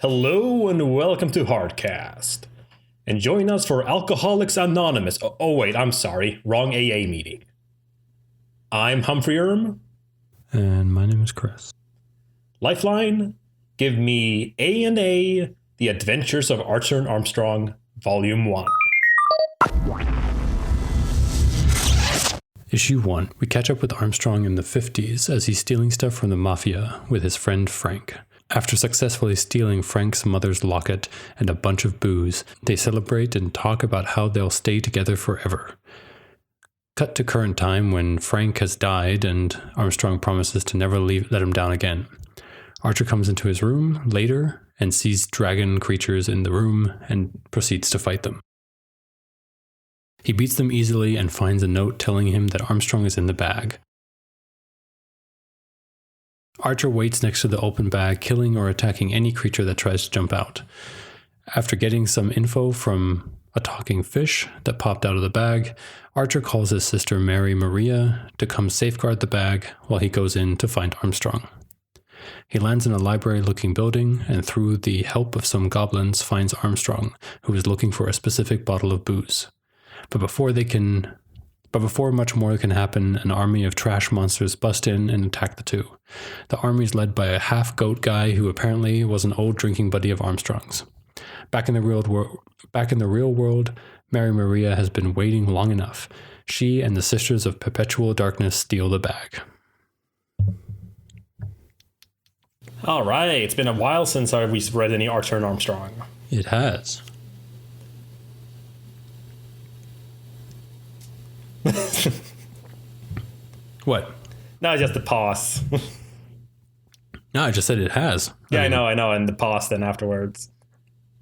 Hello and welcome to Hardcast. And join us for Alcoholics Anonymous. Oh wait, I'm sorry. Wrong AA meeting. I'm Humphrey Erm. And my name is Chris. Lifeline, give me A&A, The Adventures of Archer and Armstrong, Volume 1. Issue 1. We catch up with Armstrong in the 50s as he's stealing stuff from the Mafia with his friend Frank. After successfully stealing Frank's mother's locket and a bunch of booze, they celebrate and talk about how they'll stay together forever. Cut to current time when Frank has died and Armstrong promises to never let him down again. Archer comes into his room later and sees dragon creatures in the room and proceeds to fight them. He beats them easily and finds a note telling him that Armstrong is in the bag. Archer waits next to the open bag, killing or attacking any creature that tries to jump out. After getting some info from a talking fish that popped out of the bag, Archer calls his sister Mary Maria to come safeguard the bag while he goes in to find Armstrong. He lands in a library-looking building and through the help of some goblins finds Armstrong, who is looking for a specific bottle of booze. But before much more can happen, an army of trash monsters bust in and attack the two. The army is led by a half-goat guy who apparently was an old drinking buddy of Armstrong's. Back in the real world, Mary Maria has been waiting long enough. She and the Sisters of Perpetual Darkness steal the bag. All right, it's been a while since we've read any Archer and Armstrong. It has. What? No, just the pause. No, I just said it has. Yeah, I know, and the pause then afterwards.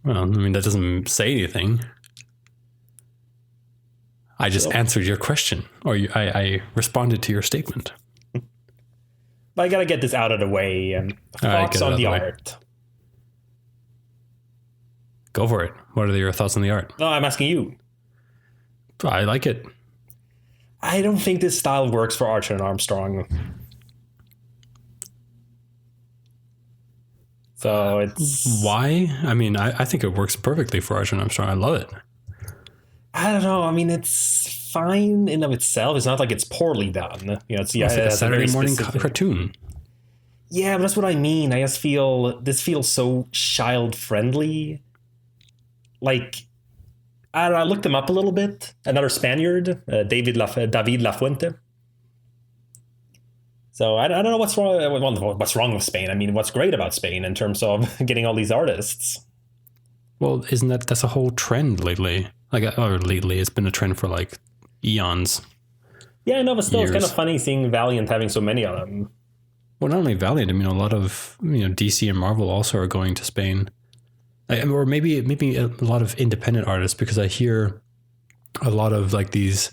Well, I mean, that doesn't say anything. I just answered your question, or I responded to your statement. But I gotta get this out of the way. Thoughts on the art. Go for it. What are your thoughts on the art? No, I'm asking you. I like it. I don't think this style works for Archer and Armstrong. So it's... Why? I mean, I think it works perfectly for Archer and Armstrong. I love it. I don't know. I mean, it's fine in of itself. It's not like it's poorly done. You know, it's like a Saturday morning cartoon. Yeah, but that's what I mean. I just feel this feels so child friendly. Like, I don't know, I looked him up a little bit. Another Spaniard, David Lafuente. So I don't know what's wrong with Spain. I mean, what's great about Spain in terms of getting all these artists? Well, that's a whole trend lately? Lately, it's been a trend for like eons. Yeah, I know, but still, It's kind of funny seeing Valiant having so many of them. Well, not only Valiant. I mean, a lot of DC and Marvel also are going to Spain. Or maybe a lot of independent artists, because I hear a lot of like these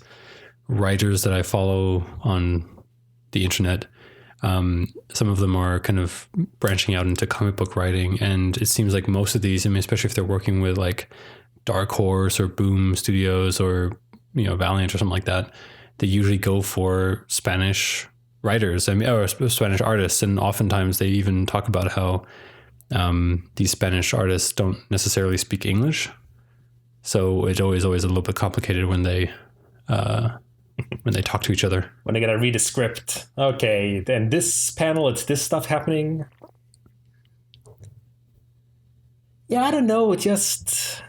writers that I follow on the internet. Some of them are kind of branching out into comic book writing, and it seems like most of these, I mean, especially if they're working with like Dark Horse or Boom Studios or Valiant or something like that, they usually go for Spanish writers. I mean, or Spanish artists, and oftentimes they even talk about how these Spanish artists don't necessarily speak English, so it's always a little bit complicated when they talk to each other. When they gotta read a script. Okay, then this panel, it's this stuff happening. Yeah, I don't know. It's just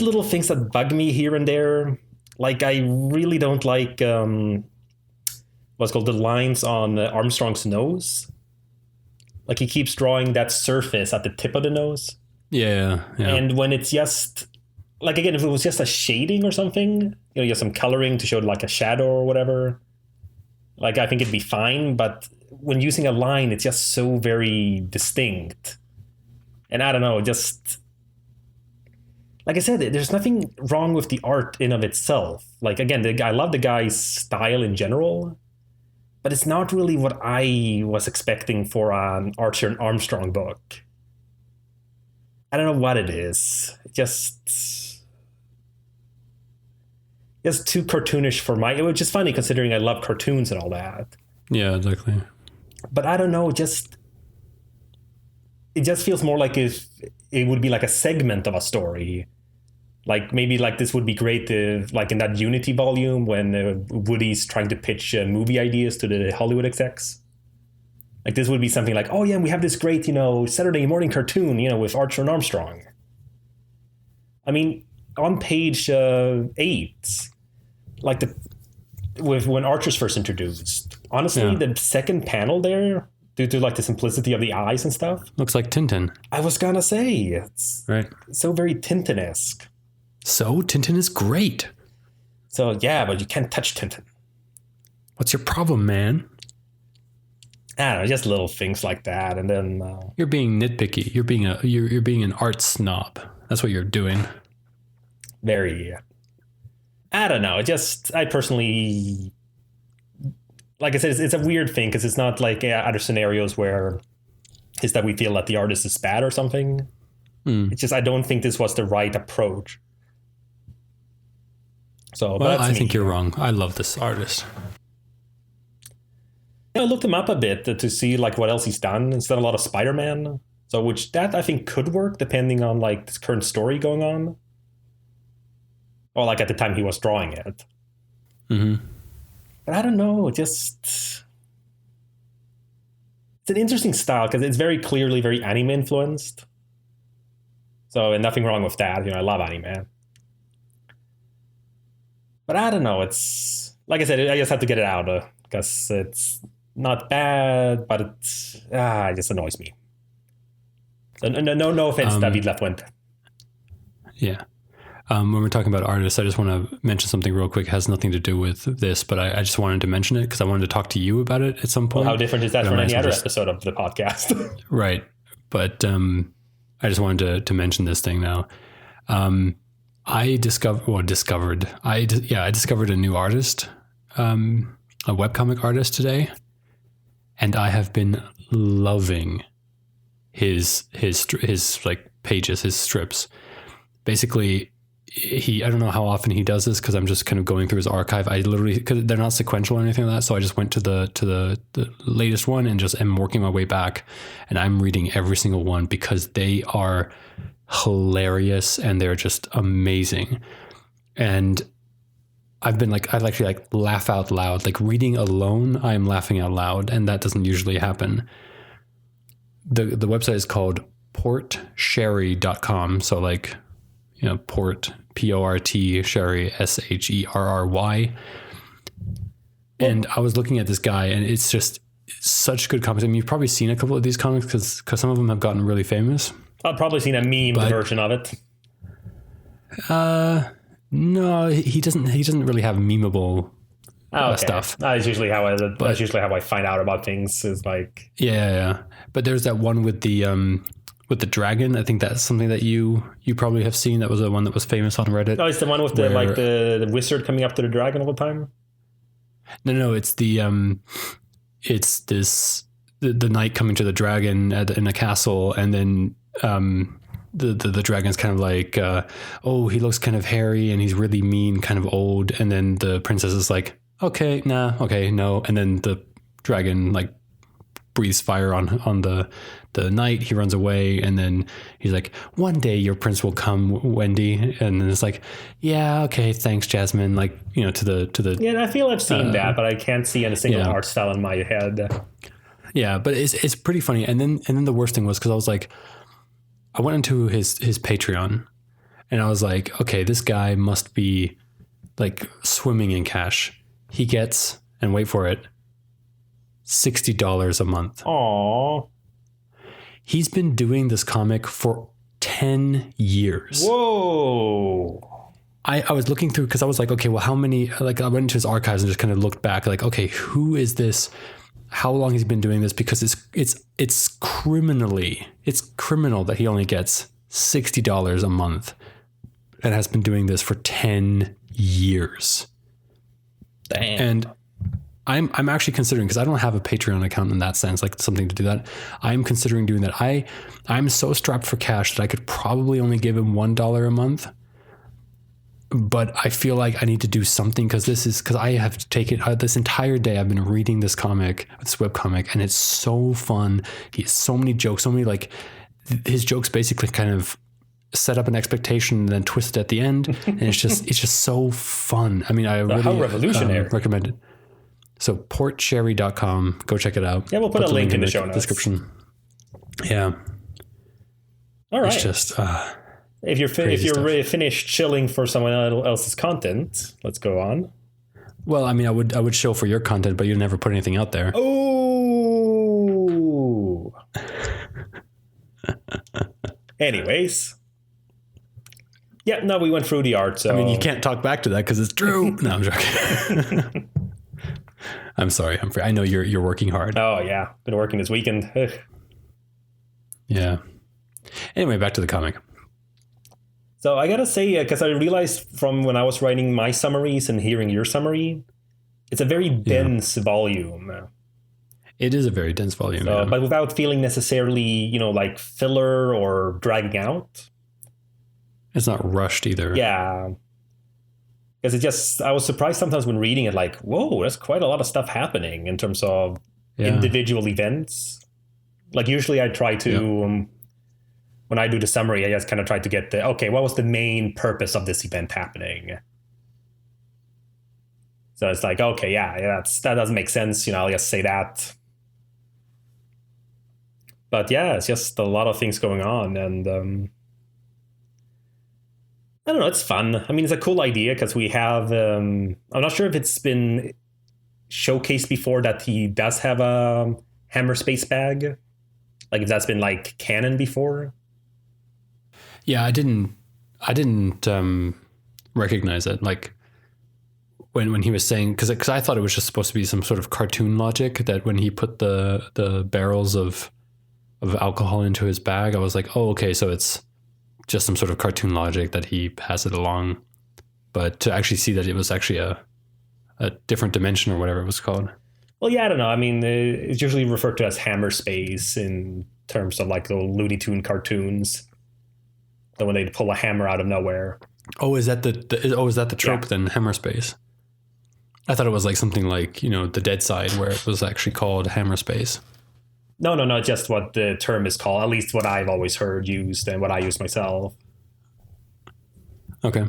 little things that bug me here and there. Like, I really don't like what's called the lines on Armstrong's nose. Like, he keeps drawing that surface at the tip of the nose. Yeah. And when it's just, like, again, if it was just a shading or something, you have some coloring to show like a shadow or whatever, like, I think it'd be fine. But when using a line, it's just so very distinct. And I don't know, just, like I said, there's nothing wrong with the art in of itself. Like, again, I love the guy's style in general, but it's not really what I was expecting for an Archer and Armstrong book. I don't know what it is. Just too cartoonish for which is funny considering I love cartoons and all that. Yeah, exactly. But I don't know, just it just feels more like if it would be like a segment of a story. Like maybe like this would be great if, like in that Unity volume when Woody's trying to pitch movie ideas to the Hollywood execs. Like this would be something like, oh yeah, we have this great, Saturday morning cartoon, with Archer and Armstrong. I mean, on page 8, like when Archer's first introduced, honestly, the second panel there, due to like the simplicity of the eyes and stuff, looks like Tintin. I was gonna say it's right. So very Tintin-esque. So Tintin is great. So yeah, but you can't touch Tintin. What's your problem, man? I don't know, just little things like that, and then you're being nitpicky. You're being an art snob. That's what you're doing. Very. I don't know. I personally, like I said, it's a weird thing because it's not like other scenarios where it's that we feel that the artist is bad or something. It's just I don't think this was the right approach. So, well, I think you're wrong. I love this artist. I looked him up a bit to see like what else he's done. He's done a lot of Spider-Man, so which that I think could work depending on like this current story going on, or like at the time he was drawing it. Mm-hmm. But I don't know. It's an interesting style because it's very clearly very anime influenced. So, and nothing wrong with that. I love anime. But I don't know. It's like I said, I just have to get it out because it's not bad, but it just annoys me. So no offense, David Lafuente. Yeah. When we're talking about artists, I just want to mention something real quick. It has nothing to do with this, but I just wanted to mention it because I wanted to talk to you about it at some point. Well, how different is that from any other episode of the podcast? Right. But I just wanted to mention this thing now. I discovered a new artist, a webcomic artist today, and I have been loving his like pages, his strips. Basically, I don't know how often he does this because I'm just kind of going through his archive. I literally, because they're not sequential or anything like that, so I just went to the latest one and just am working my way back, and I'm reading every single one because they are hilarious and they're just amazing. And I've actually laugh out loud. Like reading alone, I'm laughing out loud, and that doesn't usually happen. The website is called portsherry.com. So like, port, P-O-R-T, Sherry, S-H-E-R-R-Y. And I was looking at this guy, and it's just such good comics. I mean, you've probably seen a couple of these comics because some of them have gotten really famous. I've probably seen a meme version of it. No, he doesn't really have memeable stuff. That's usually how I find out about things. Is like yeah. But there's that one with the dragon. I think that's something that you probably have seen. That was the one that was famous on Reddit. Oh, it's the one with the wizard coming up to the dragon all the time. No, it's the knight coming to the dragon in a castle, and then the dragon's kind of like, he looks kind of hairy and he's really mean, kind of old. And then the princess is like, okay, nah, okay, no. And then the dragon like breathes fire on the knight. He runs away, and then he's like, one day your prince will come, Wendy. And then it's like, yeah, okay, thanks, Jasmine. Like, to the yeah. I feel I've seen that, but I can't see a single art style in my head. Yeah, but it's pretty funny. And then the worst thing was because I was like, I went into his Patreon, and I was like, okay, this guy must be like swimming in cash. He gets, and wait for it, $60 a month. Aww. He's been doing this comic for 10 years. Whoa. I was looking through because I was like, okay, well, how many, like I went into his archives and just kind of looked back like, okay, who is this? How long has he been doing this? Because it's criminal that he only gets $60 a month and has been doing this for 10 years. Damn. And I'm actually considering, because I don't have a Patreon account in that sense, like something to do that. I'm considering doing that. I'm so strapped for cash that I could probably only give him $1 a month. But I feel like I need to do something because I have taken this entire day. I've been reading this comic, this webcomic, and it's so fun. He has so many jokes, so many like his jokes basically kind of set up an expectation and then twist it at the end, and it's just so fun. I mean, I really how revolutionary. Recommend it. So portcherry.com, go check it out. Yeah, we'll put a link in the show notes. Description. Yeah. All right. It's just if you're finished chilling for someone else's content, let's go on. Well, I mean, I would show for your content, but you never put anything out there. Oh. Anyways. Yeah, no, we went through the art. So I mean, you can't talk back to that because it's true. No, I'm joking. I'm sorry, Humphrey. I know you're working hard. Oh yeah, been working this weekend. Ugh. Yeah. Anyway, back to the comic. So I gotta say, because I realized from when I was writing my summaries and hearing your summary, it's a very dense volume. It is a very dense volume, so, but without feeling necessarily, like filler or dragging out. It's not rushed either. Yeah. Because I was surprised sometimes when reading it, like, whoa, there's quite a lot of stuff happening in terms of individual events. Like usually I try to, when I do the summary, I just kind of try to get what was the main purpose of this event happening? So it's like, okay, that doesn't make sense. I'll just say that. But yeah, it's just a lot of things going on. And I don't know, it's fun. I mean, it's a cool idea because we have, I'm not sure if it's been showcased before that he does have a hammer space bag. Like if that's been like canon before. Yeah, I didn't recognize it. Like when he was saying, because I thought it was just supposed to be some sort of cartoon logic that when he put the barrels of alcohol into his bag, I was like, oh, okay, so it's just some sort of cartoon logic that he passes it along. But to actually see that it was actually a different dimension or whatever it was called. Well, yeah, I don't know. I mean, it's usually referred to as hammer space in terms of like the Looney Tune cartoons. So when they pull a hammer out of nowhere. Oh, is that the trope then, hammer space? I thought it was like something like, the Dead Side where it was actually called hammer space. No, just what the term is called, at least what I've always heard used and what I use myself. Okay.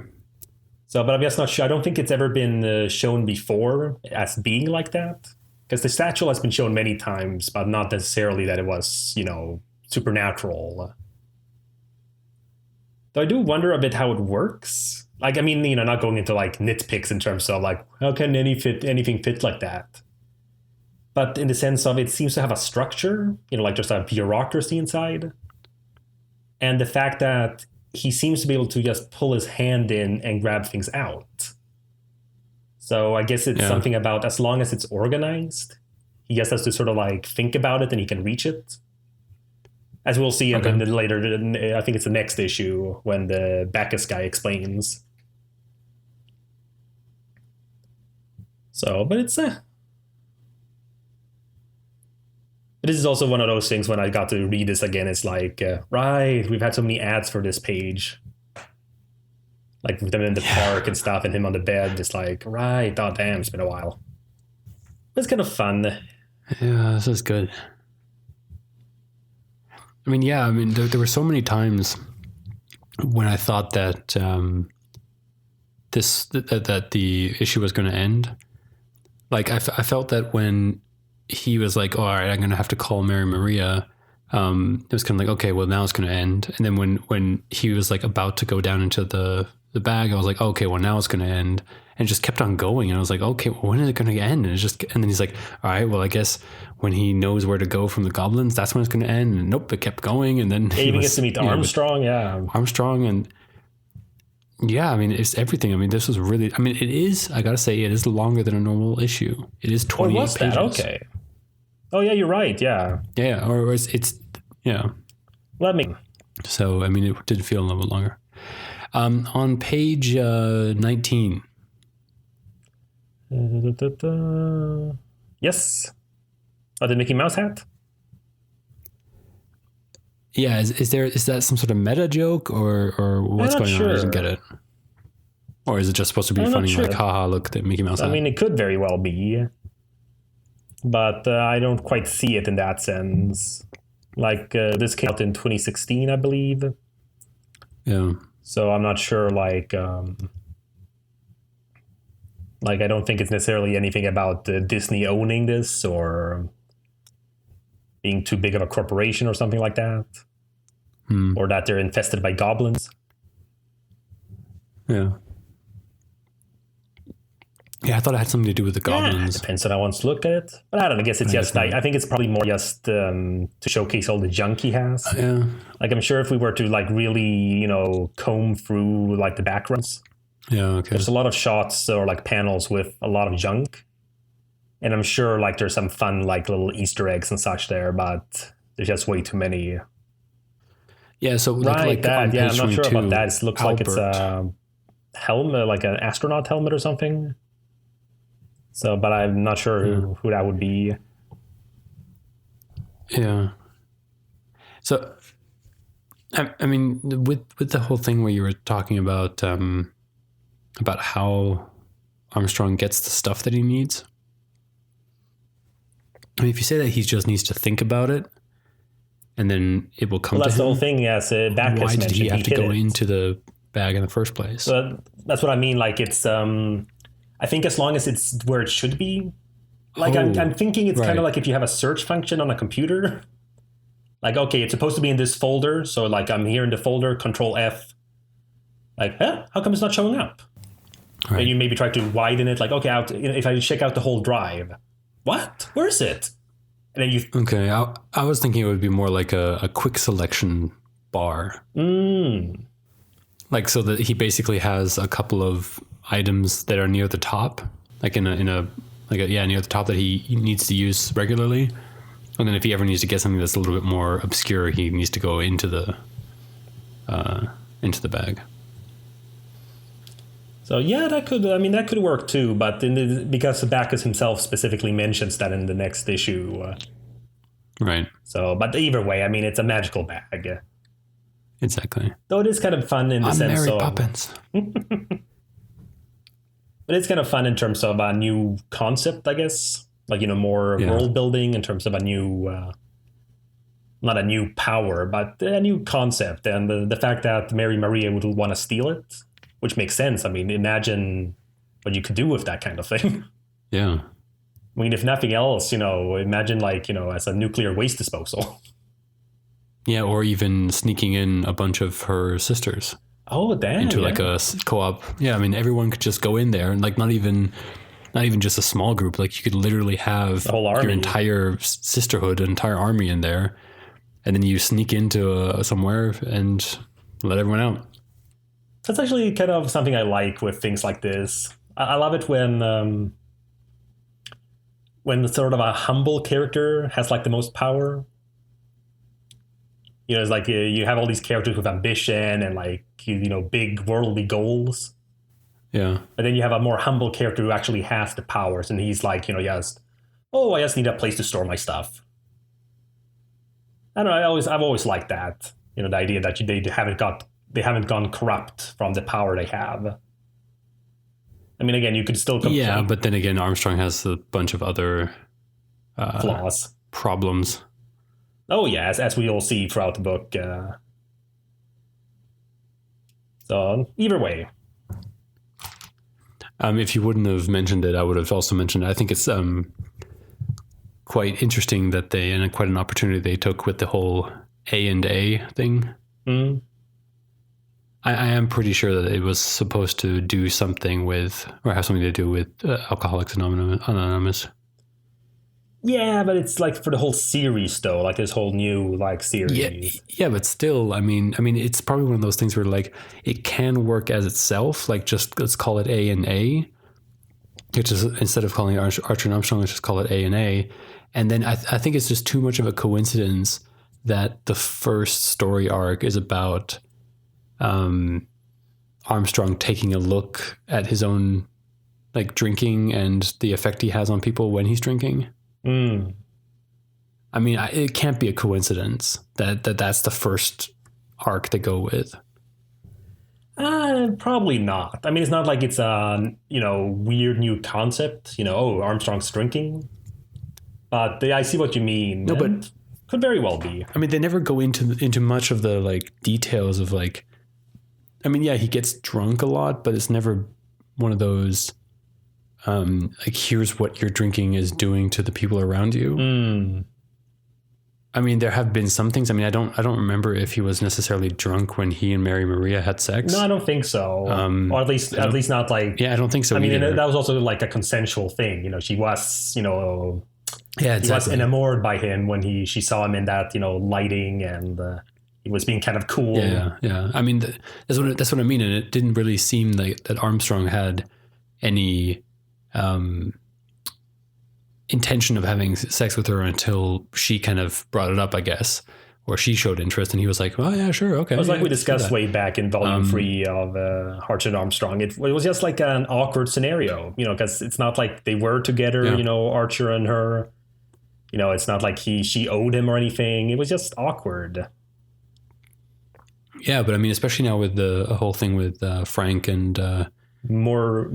So, but I'm just not sure. I don't think it's ever been shown before as being like that. Because the statue has been shown many times, but not necessarily that it was, supernatural. Though I do wonder a bit how it works. Like, I mean, not going into like nitpicks in terms of like, how can anything fit like that? But in the sense of it seems to have a structure, like just a bureaucracy inside. And the fact that he seems to be able to just pull his hand in and grab things out. So I guess it's something about as long as it's organized, he just has to sort of like think about it and he can reach it. As we'll see in the later, I think it's the next issue when the Bacchus guy explains. So, but it's this is also one of those things when I got to read this again, it's like, right, we've had so many ads for this page. Like with them in the park and stuff and him on the bed. It's like, right, oh damn, it's been a while. It's kind of fun. Yeah, this is good. I mean, there were so many times when I thought that that the issue was going to end. Like I felt that when he was like, oh, all right, I'm going to have to call Mary Maria. It was kind of like, okay, well now it's going to end. And then when he was like about to go down into the bag, I was like, okay, well now it's going to end. And it just kept on going. And I was like, okay, well, when is it going to end? And then he's like, all right, well, I guess when he knows where to go from the goblins, that's when it's going to end. And nope, it kept going. And then he even gets to meet Armstrong. Armstrong. And yeah, I mean, it's everything. I mean, this was really, I mean, it is, I got to say, it is longer than a normal issue. It is 28 pages. That? Okay. Oh yeah, you're right. Yeah. Yeah. Or it's yeah. Let me. So, I mean, it did feel a little bit longer. On page 19. Yes. Oh, the Mickey Mouse hat? Yeah, is that some sort of meta joke or what's going on? I didn't get it. Or is it just supposed to be funny, like, haha, look, the Mickey Mouse hat? I mean, it could very well be. But I don't quite see it in that sense. Like this came out in 2016, I believe. Yeah. So I'm not sure. Like I don't think it's necessarily anything about Disney owning this or being too big of a corporation or something like that, or that they're infested by goblins. Yeah. Yeah, I thought it had something to do with the goblins. Yeah, depends on how one's looked at it. But I don't know. I guess it's just, I think it's probably more just to showcase all the junk he has. Yeah. Like, I'm sure if we were to, like, really, you know, comb through, like, the backgrounds. Yeah, okay. There's a lot of shots or, like, panels with a lot of junk. And I'm sure, like, there's some fun, like, little Easter eggs and such there, but there's just way too many. Yeah, so like that. Yeah, I'm not sure about that. It looks Albert. like it's a helmet, like an astronaut helmet or something. So, but I'm not sure who that would be. Yeah. So, I mean, with the whole thing where you were talking about how Armstrong gets the stuff that he needs. I mean, if you say that he just needs to think about it, and then it will come to him. That's the whole thing. Yes, Backus why did he have to go it. into the bag in the first place? So that's what I mean. Like it's, I think as long as it's where it should be. Like I'm thinking it's kind of like if you have a search function on a computer. Like, okay, it's supposed to be in this folder. So like I'm here in the folder, Control F. Like, how come it's not showing up? Right. And you maybe try to widen it. Like, okay, if I check out the whole drive, what? Where is it? And then you. Okay, I was thinking it would be more like a quick selection bar. Like so that he basically has a couple of items that are near the top, like near the top that he needs to use regularly. And then if he ever needs to get something that's a little bit more obscure, he needs to go into the bag. So yeah, that could work too. But because Backus himself specifically mentions that in the next issue, right? So, but either way, I mean, it's a magical bag. Exactly. Though it is kind of fun in the sense Mary of Poppins. But it's kind of fun in terms of a new concept, I guess. Like, you know, more world building in terms of a new, not a new power, but a new concept. And the fact that Mary Maria would want to steal it, which makes sense. I mean, imagine what you could do with that kind of thing. Yeah. I mean, if nothing else, you know, imagine like, you know, as a nuclear waste disposal. Yeah, or even sneaking in a bunch of her sisters. Oh, damn. Into like a co-op. Yeah, I mean, everyone could just go in there and like not even just a small group. Like you could literally have your entire sisterhood, an entire army in there. And then you sneak into somewhere and let everyone out. That's actually kind of something I like with things like this. I love it when sort of a humble character has like the most power. You know, it's like you have all these characters with ambition and like, you know, big worldly goals. Yeah. But then you have a more humble character who actually has the powers. And he's like, you know, I just need a place to store my stuff. I don't know. I've always liked that. You know, the idea that they haven't gone corrupt from the power they have. I mean, again, you could still complain. Yeah, but then again, Armstrong has a bunch of other flaws, problems. Oh yeah, as we all see throughout the book. So either way. If you wouldn't have mentioned it, I would have also mentioned it. I think it's quite interesting that and quite an opportunity they took with the whole A&A thing. Mm. I am pretty sure that it was supposed to do something with, or have something to do with Alcoholics Anonymous. Yeah, but it's like for the whole series, though, like this whole new like series. Yeah, but still, I mean, it's probably one of those things where like it can work as itself. Like, just let's call it A&A, which is instead of calling it Archer and Armstrong, let's just call it A&A. And then I think it's just too much of a coincidence that the first story arc is about Armstrong taking a look at his own like drinking and the effect he has on people when he's drinking. Mm. I mean, it can't be a coincidence that that's the first arc they go with. Probably not. I mean, it's not like it's a weird new concept. Armstrong's drinking. But I see what you mean. No, but Could very well be. I mean, they never go into much of the like details of like. I mean, yeah, he gets drunk a lot, but it's never one of those. Like, here's what your drinking is doing to the people around you. Mm. I mean, there have been some things. I mean, I don't remember if he was necessarily drunk when he and Mary Maria had sex. No, I don't think so. Or at least not like. Yeah, I don't think so. I mean, either. that was also like a consensual thing. You know, she was, you know, yeah, exactly. She was enamored by him when she saw him in that, you know, lighting, and he was being kind of cool. Yeah. I mean, that's what I mean, and it didn't really seem like that Armstrong had any intention of having sex with her until she kind of brought it up, I guess, or she showed interest, and he was like, "Oh yeah, sure, okay." It was like we discussed way back in Volume 3 of Archer and Armstrong. It was just like an awkward scenario, you know, because it's not like they were together, you know, Archer and her. You know, it's not like she owed him or anything. It was just awkward. Yeah, but I mean, especially now with the whole thing with Frank and Muriel,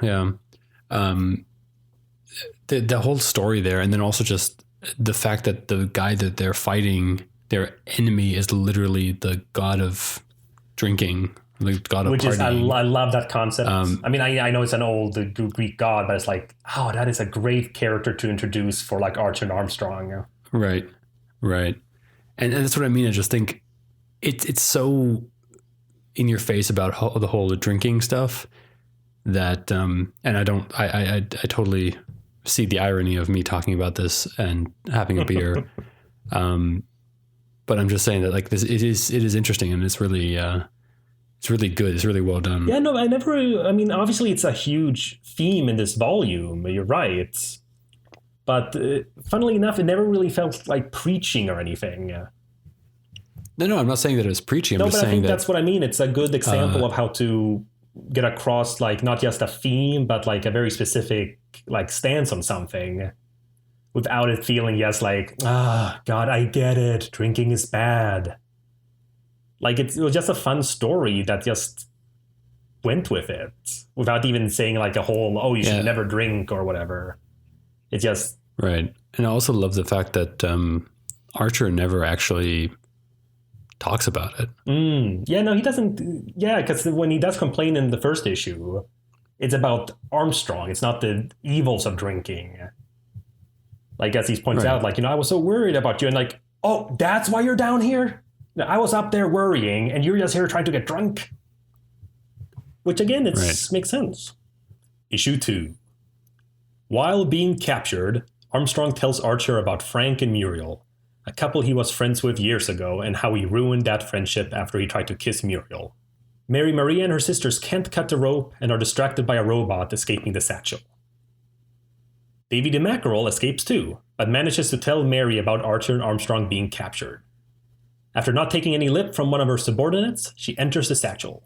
yeah. The whole story there, and then also just the fact that the guy that they're fighting, their enemy, is literally the god of drinking, the god of partying. I love that concept. I mean, I know it's an old Greek god, but it's like, oh, that is a great character to introduce for like Archer and Armstrong. Right. And that's what I mean. I just think it's so in your face about the whole drinking stuff that, and I totally see the irony of me talking about this and having a beer. But I'm just saying that like this, it is interesting, and it's really good. It's really well done. Yeah, no, I mean, obviously it's a huge theme in this volume. You're right. But funnily enough, it never really felt like preaching or anything. No, I'm not saying that it's preaching. I'm just saying I think that's what I mean. It's a good example of how to get across like not just a theme, but like a very specific like stance on something, without it feeling just like, God, I get it. Drinking is bad. Like it was just a fun story that just went with it without even saying like a whole, you should never drink or whatever. It just right. And I also love the fact that Archer never actually talks about it. Yeah, no, he doesn't. Yeah, because when he does complain in the first issue, it's about Armstrong. It's not the evils of drinking. Like, as he points out, like, you know, I was so worried about you. And like, oh, that's why you're down here? I was up there worrying, and you're just here trying to get drunk. Which, again, makes sense. Issue 2. While being captured, Armstrong tells Archer about Frank and Muriel, a couple he was friends with years ago, and how he ruined that friendship after he tried to kiss Muriel. Mary Maria and her sisters can't cut the rope and are distracted by a robot escaping the satchel. Davy DeMackerel escapes too, but manages to tell Mary about Archer and Armstrong being captured. After not taking any lip from one of her subordinates, she enters the satchel.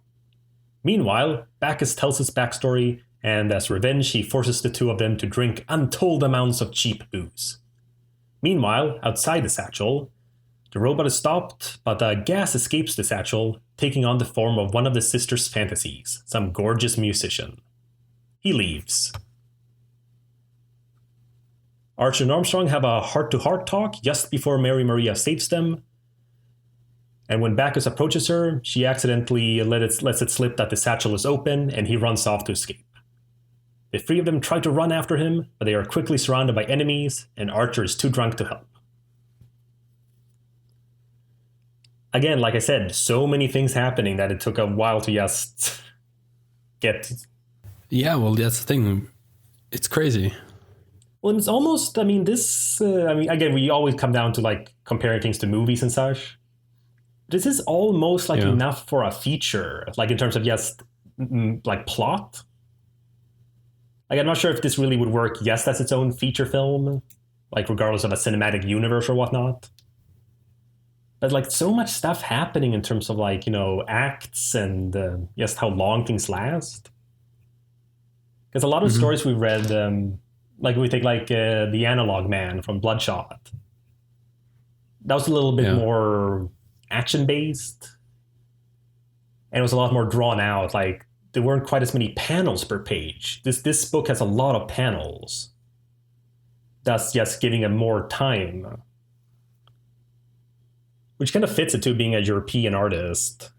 Meanwhile, Bacchus tells his backstory, and as revenge, he forces the two of them to drink untold amounts of cheap booze. Meanwhile, outside the satchel, the robot is stopped, but a gas escapes the satchel, taking on the form of one of the sisters' fantasies, some gorgeous musician. He leaves. Archer and Armstrong have a heart-to-heart talk just before Mary Maria saves them. And when Bacchus approaches her, she accidentally lets it slip that the satchel is open, and he runs off to escape. The three of them try to run after him, but they are quickly surrounded by enemies, and Archer is too drunk to help. Again, like I said, so many things happening that it took a while to just get... Yeah, well, that's the thing. It's crazy. Well, it's almost, again, we always come down to like comparing things to movies and such. This is almost like enough for a feature, like in terms of just like plot. Like, I'm not sure if this really would work, yes, as its own feature film, like regardless of a cinematic universe or whatnot. But like so much stuff happening in terms of like, you know, acts and just how long things last. Because a lot of stories we read, like we take like The Analog Man from Bloodshot. That was a little bit more action-based. And it was a lot more drawn out. Like, there weren't quite as many panels per page. This book has a lot of panels. thus just giving him more time, which kind of fits it to being a European artist.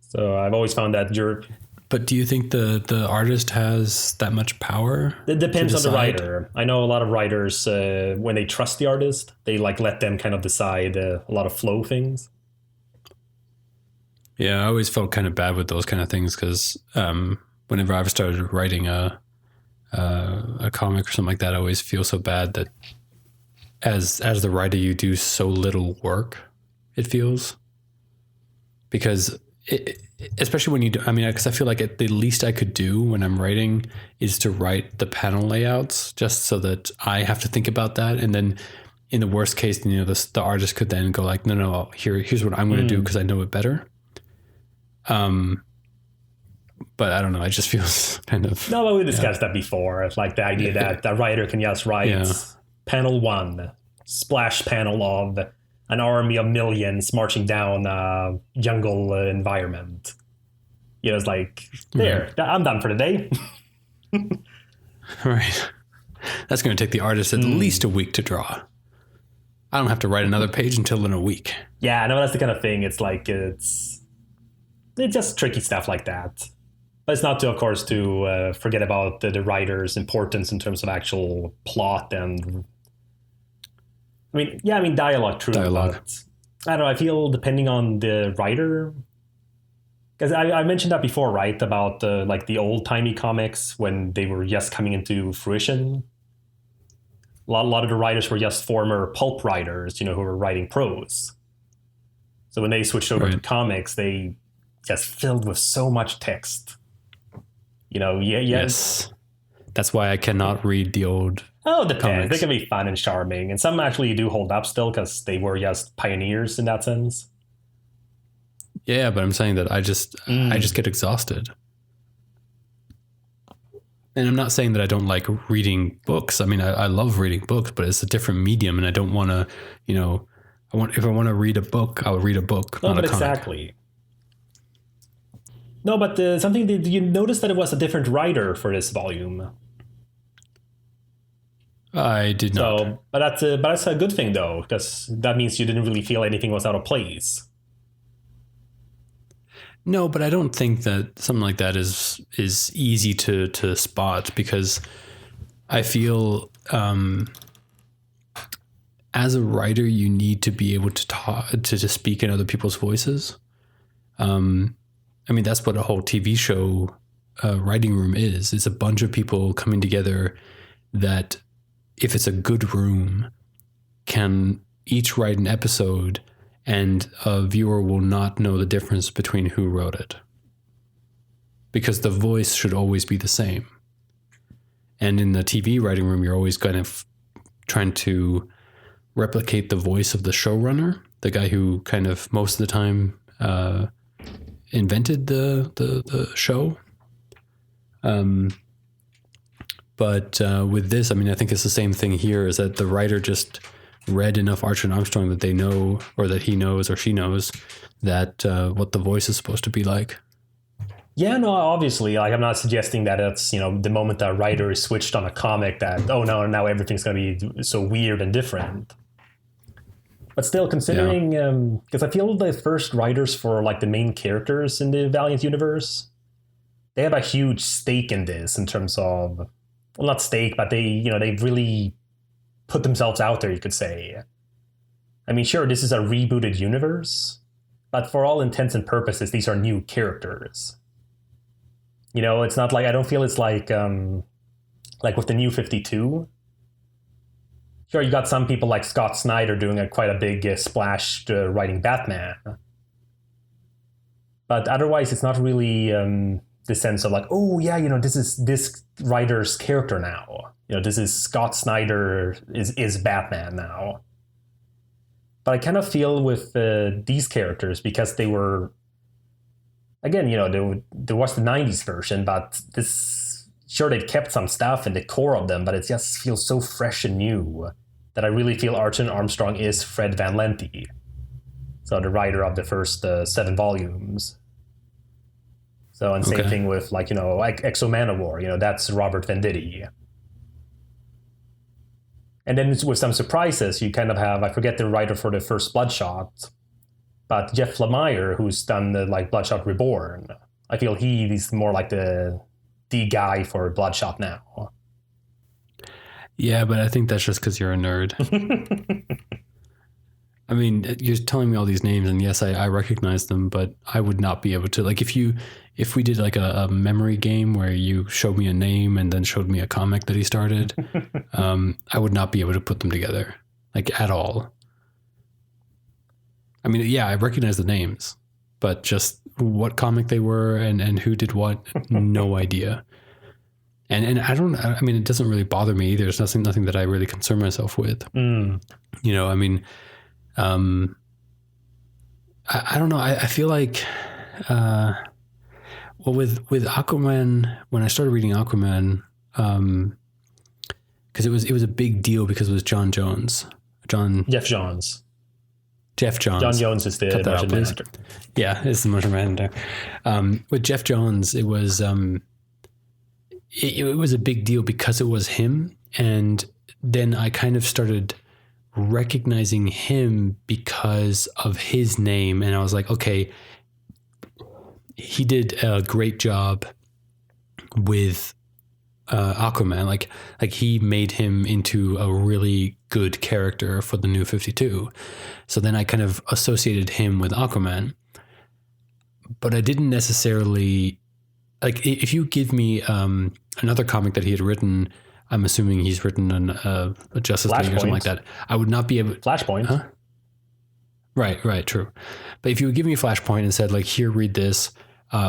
So I've always found that Europe. But do you think the artist has that much power? It depends on the writer. I know a lot of writers, when they trust the artist, they like let them kind of decide a lot of flow things. Yeah, I always felt kind of bad with those kind of things because whenever I've started writing a comic or something like that, I always feel so bad that as the writer, you do so little work. It feels because especially when you do, I mean, because I feel like the least I could do when I'm writing is to write the panel layouts just so that I have to think about that. And then in the worst case, the artist could then go like, no, here's what I'm going to do because I know it better. But I don't know. It just feels kind of. No, but we discussed that before. It's like the idea that the writer can just write panel 1, splash panel of an army of millions marching down a jungle environment. It's like, there, I'm done for the day. Right. That's going to take the artist at least a week to draw. I don't have to write another page until in a week. Yeah, no, that's the kind of thing. It's like, it's just tricky stuff like that. But it's not to, of course, to forget about the writer's importance in terms of actual plot and... dialogue, true. Dialogue. But I don't know, I feel depending on the writer... Because I mentioned that before, right? About the old-timey comics when they were just coming into fruition. A lot of the writers were just former pulp writers, who were writing prose. So when they switched over to comics, they just filled with so much text. Yes. That's why I cannot read the old depends. Comics. They can be fun and charming. And some actually do hold up still because they were just pioneers in that sense. Yeah, but I'm saying that I just get exhausted. And I'm not saying that I don't like reading books. I mean, I love reading books, but it's a different medium, and I don't want to, if I want to read a book, I'll read a book, not a comic. Exactly. No, but did you notice that it was a different writer for this volume? I did not. But that's a good thing though, because that means you didn't really feel anything was out of place. No, but I don't think that something like that is easy to spot because I feel as a writer you need to be able to talk to speak in other people's voices. I mean, that's what a whole TV show writing room is. It's a bunch of people coming together that, if it's a good room, can each write an episode and a viewer will not know the difference between who wrote it. Because the voice should always be the same. And in the TV writing room, you're always kind of trying to replicate the voice of the showrunner, the guy who kind of most of the time invented the show. But with this, I mean, I think it's the same thing here, is that the writer just read enough Archer and Armstrong that they know, or that he knows or she knows, that what the voice is supposed to be like. Yeah, no, obviously, like I'm not suggesting that it's, the moment that a writer is switched on a comic that, oh no, now everything's going to be so weird and different. But still, considering, because I feel the first writers for like the main characters in the Valiant universe, they have a huge stake in this in terms of, well, not stake, but they've really put themselves out there, you could say. I mean, sure, this is a rebooted universe, but for all intents and purposes, these are new characters. It's not like, I don't feel it's like with the New 52. Sure, you got some people like Scott Snyder doing quite a big splash writing Batman. But otherwise, it's not really the sense of like, oh yeah, this is this writer's character now. This is Scott Snyder is Batman now. But I kind of feel with these characters, because they were, again, there was the 90s version, but this, sure, they've kept some stuff in the core of them, but it just feels so fresh and new that I really feel Archer and Armstrong is Fred Van Lente. So the writer of the first 7 volumes. So, and same thing with like, Exo Manowar, that's Robert Venditti. And then with some surprises, you kind of have, I forget the writer for the first Bloodshot, but Jeff Lemire, who's done the, like Bloodshot Reborn. I feel he's more like the guy for Bloodshot now. Yeah, but I think that's just because you're a nerd. I mean, you're telling me all these names, and yes, I recognize them, but I would not be able to. Like, if we did like a memory game where you showed me a name and then showed me a comic that he started, I would not be able to put them together, like, at all. I mean, yeah, I recognize the names, but just what comic they were and who did what, no idea. And I mean, it doesn't really bother me either. There's nothing that I really concern myself with. You know, I mean, I don't know. I feel like, well, with Aquaman, when I started reading Aquaman, because it was a big deal because it was Jeff Johns. Jeff Johns. John Jones is the motion master. Yeah, it's the motion master. With Jeff Johns, it was it was a big deal because it was him, and then I kind of started recognizing him because of his name, and I was like, okay, he did a great job with Aquaman. Like he made him into a really good character for the New 52. So then I kind of associated him with Aquaman, but I didn't necessarily, like, if you give me another comic that he had written, I'm assuming he's written a Justice League or something like that, I would not be able... Flashpoint. Huh? Right, true. But if you would give me a Flashpoint and said, like, here, read this,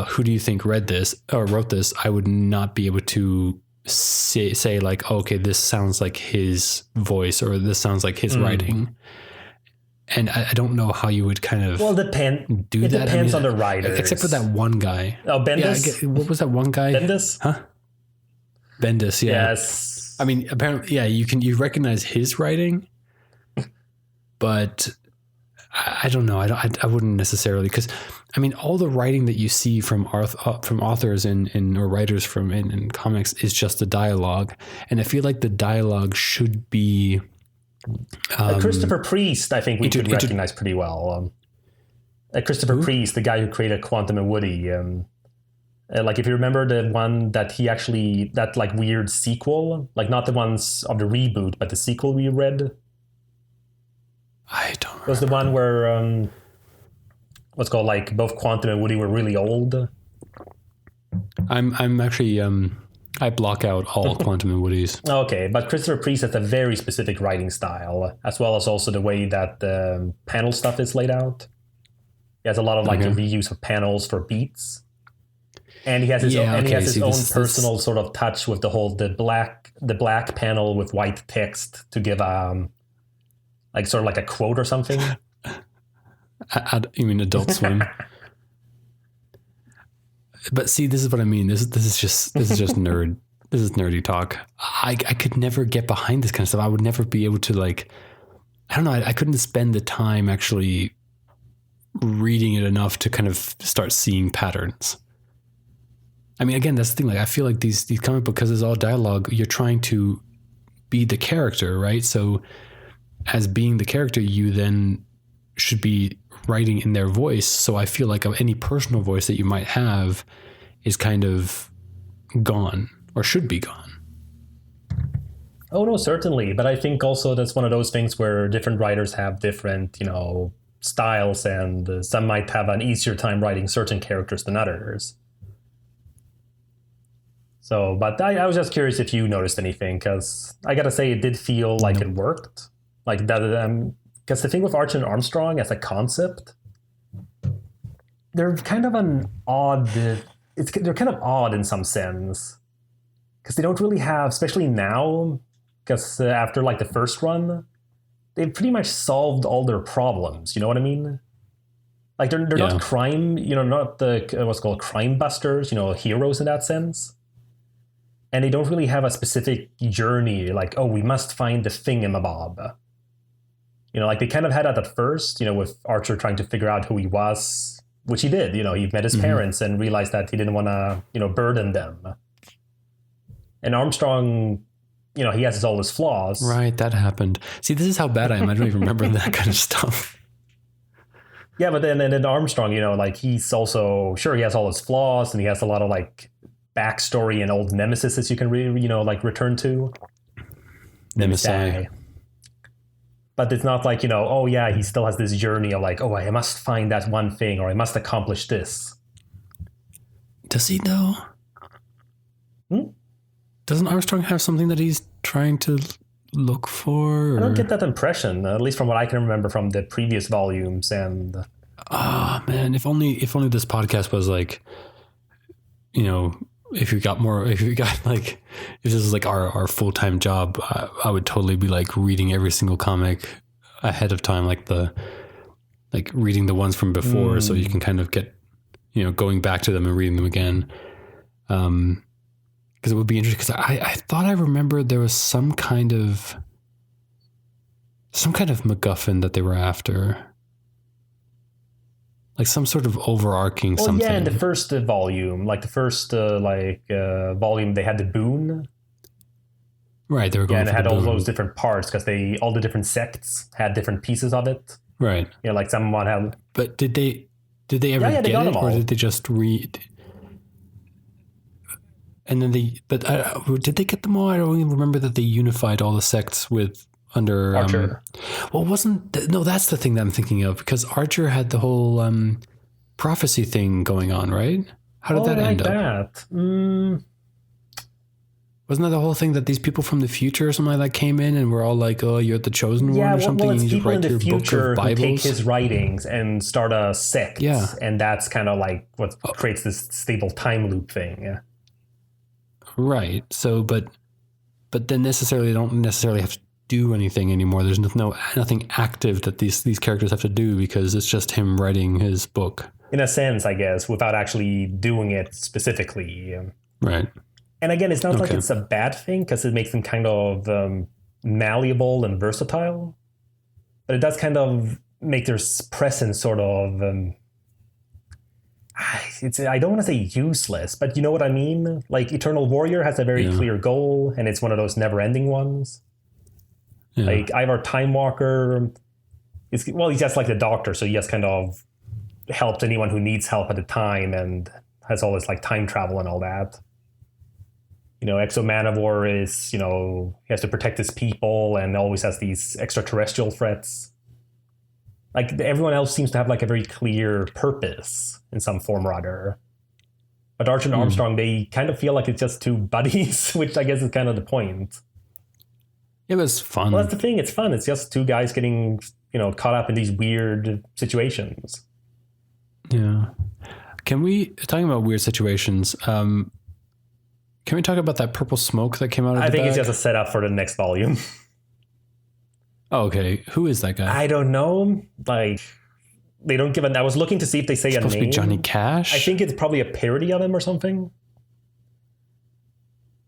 who do you think read this or wrote this, I would not be able to say like, oh, okay, this sounds like his voice or this sounds like his writing. And I don't know how you would kind of do that. Depends on the writer. Except for that one guy. Oh, Bendis? Yeah, what was that one guy? Bendis? Huh? Bendis, yeah. Yes. I mean, apparently, yeah, you recognize his writing, but I don't know. I wouldn't necessarily, because I mean, all the writing that you see from authors or writers in comics is just the dialogue, and I feel like the dialogue should be. Christopher Priest, I think we could recognize pretty well. Christopher Priest, the guy who created Quantum and Woody. Like, if you remember the one that he actually, that like weird sequel, like not the ones of the reboot, but the sequel we read. I don't remember. It was the one where what's called, like, both Quantum and Woody were really old. I'm actually I block out all Quantum and Woodies. Okay, but Christopher Priest has a very specific writing style, as well as also the way that the panel stuff is laid out. He has a lot of like the reuse of panels for beats, and he has his own, personal sort of touch with the black panel with white text to give like sort of like a quote or something. You mean Adult Swim? But see, this is what I mean. This is just nerd. This is nerdy talk. I could never get behind this kind of stuff. I would never be able to, like, I don't know. I couldn't spend the time actually reading it enough to kind of start seeing patterns. I mean, again, that's the thing. Like, I feel like these comic books, because it's all dialogue, you're trying to be the character, right? So as being the character, you then should be writing in their voice. So I feel like any personal voice that you might have is kind of gone, or should be gone. Oh, no, certainly. But I think also that's one of those things where different writers have different, styles, and some might have an easier time writing certain characters than others. So, but I was just curious if you noticed anything, because I got to say it did feel like it worked. Like that, because the thing with Archer and Armstrong as a concept, they're kind of an odd. They're kind of odd in some sense, because they don't really have, especially now, because after like the first run, they've pretty much solved all their problems. You know what I mean? Like they're not crime, not the what's called crime busters, heroes in that sense. And they don't really have a specific journey, like, oh, we must find the thingamabob. Like they kind of had that at first, with Archer trying to figure out who he was, which he did. He met his parents and realized that he didn't want to, burden them. And Armstrong he has all his flaws. Right, that happened. See, this is how bad I am. I don't even remember that kind of stuff. Yeah, but then Armstrong, like he's also he has all his flaws, and he has a lot of like backstory and old nemesis that you can really like return to. Nemesis. But it's not like oh yeah, he still has this journey of like, oh, I must find that one thing, or I must accomplish this. Does he know? Doesn't Armstrong have something that he's trying to look for? Or? I don't get that impression, at least from what I can remember from the previous volumes. And man, if only this podcast was like, if this is like our full-time job, I would totally be like reading every single comic ahead of time, like reading the ones from before, so you can kind of get, going back to them and reading them again. Because it would be interesting. Because I thought I remembered there was some kind of MacGuffin that they were after, like some sort of overarching something. Yeah, in the first volume, like the first volume, they had the boon. Right, they were going. And it had all those different parts because all the different sects had different pieces of it. Right. Like someone had. But did they ever get it, or did they just read? And then did they get them all? I don't even remember that they unified all the sects under Archer. That's the thing that I'm thinking of, because Archer had the whole prophecy thing going on, right? How did that end up? Wasn't that the whole thing that these people from the future or something like that came in and were all like, "Oh, you're the chosen one" or something? Well, it's and you people write in the your book future of who Bibles. take his writings and start a sect. Yeah. And that's kind of like what creates this stable time loop thing. Yeah. Right. So, but then they don't necessarily have to do anything anymore. There's nothing active that these characters have to do, because it's just him writing his book. In a sense, I guess, without actually doing it specifically. Right. And again, it's not like it's a bad thing, because it makes them kind of malleable and versatile. But it does kind of make their presence sort of... I don't want to say useless, but you know what I mean? Like Eternal Warrior has a very clear goal, and it's one of those never-ending ones. Yeah. Like Ivar Time Walker, he's just like the Doctor, so he just kind of helped anyone who needs help at the time, and has all this like time travel and all that. Exo Manowar is, he has to protect his people and always has these extraterrestrial threats. Like everyone else seems to have like a very clear purpose in some form or other. But Archer and Armstrong, they kind of feel like it's just two buddies, which I guess is kind of the point. It was fun. Well, that's the thing. It's fun. It's just two guys getting, caught up in these weird situations. Yeah. Talking about weird situations, can we talk about that purple smoke that came out of the bag? I think it's just a setup for the next volume. Oh, okay. Who is that guy? I don't know. Like, they don't give I was looking to see if they say a name. Supposed to be Johnny Cash? I think it's probably a parody of him or something.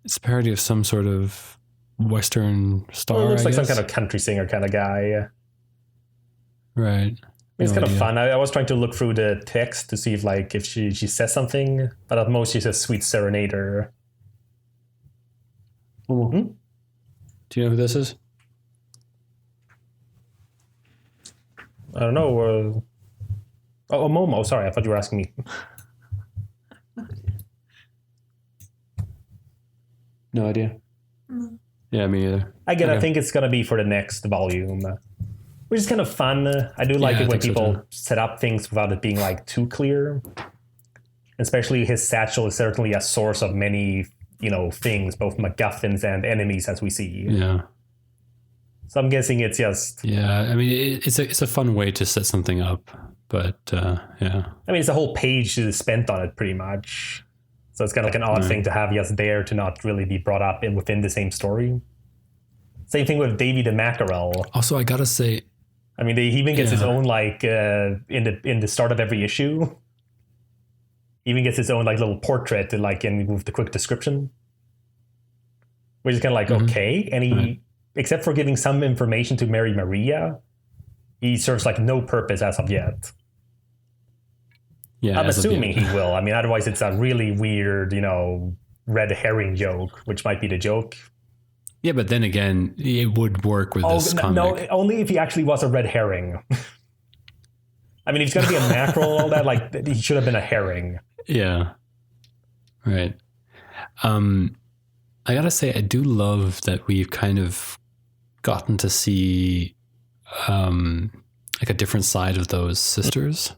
It's a parody of some sort of Western star. Well, it looks like some kind of country singer kind of guy. Right. It's kind of fun. I was trying to look through the text to see if she says something, but at most she says "Sweet Serenader." Mm-hmm. Do you know who this is? I don't know. Momo. Sorry, I thought you were asking me. No idea. No. Yeah, me either. Again, okay. I think it's going to be for the next volume, which is kind of fun. I do like it when people set up things without it being like too clear. Especially his satchel is certainly a source of many, things, both MacGuffins and enemies, as we see. Yeah. So I'm guessing it's just... Yeah, I mean, it's a fun way to set something up, but yeah. I mean, it's a whole page spent on it, pretty much. So it's kind of like an odd thing to have just there to not really be brought up within the same story. Same thing with Davy the Mackerel. Also, I gotta say... I mean, he even gets his own, in the start of every issue. He even gets his own, little portrait, with the quick description. Which is kind of like, okay. And he... Except for giving some information to Mary Maria, he serves no purpose as of yet. Yeah, I'm assuming he will. I mean, otherwise it's a really weird, red herring joke, which might be the joke. Yeah, but then again, it would work with this comic. No, only if he actually was a red herring. I mean, if he's going to be a mackerel and all that, like, he should have been a herring. Yeah. Right. I gotta say, I do love that we've kind of gotten to see like a different side of those sisters,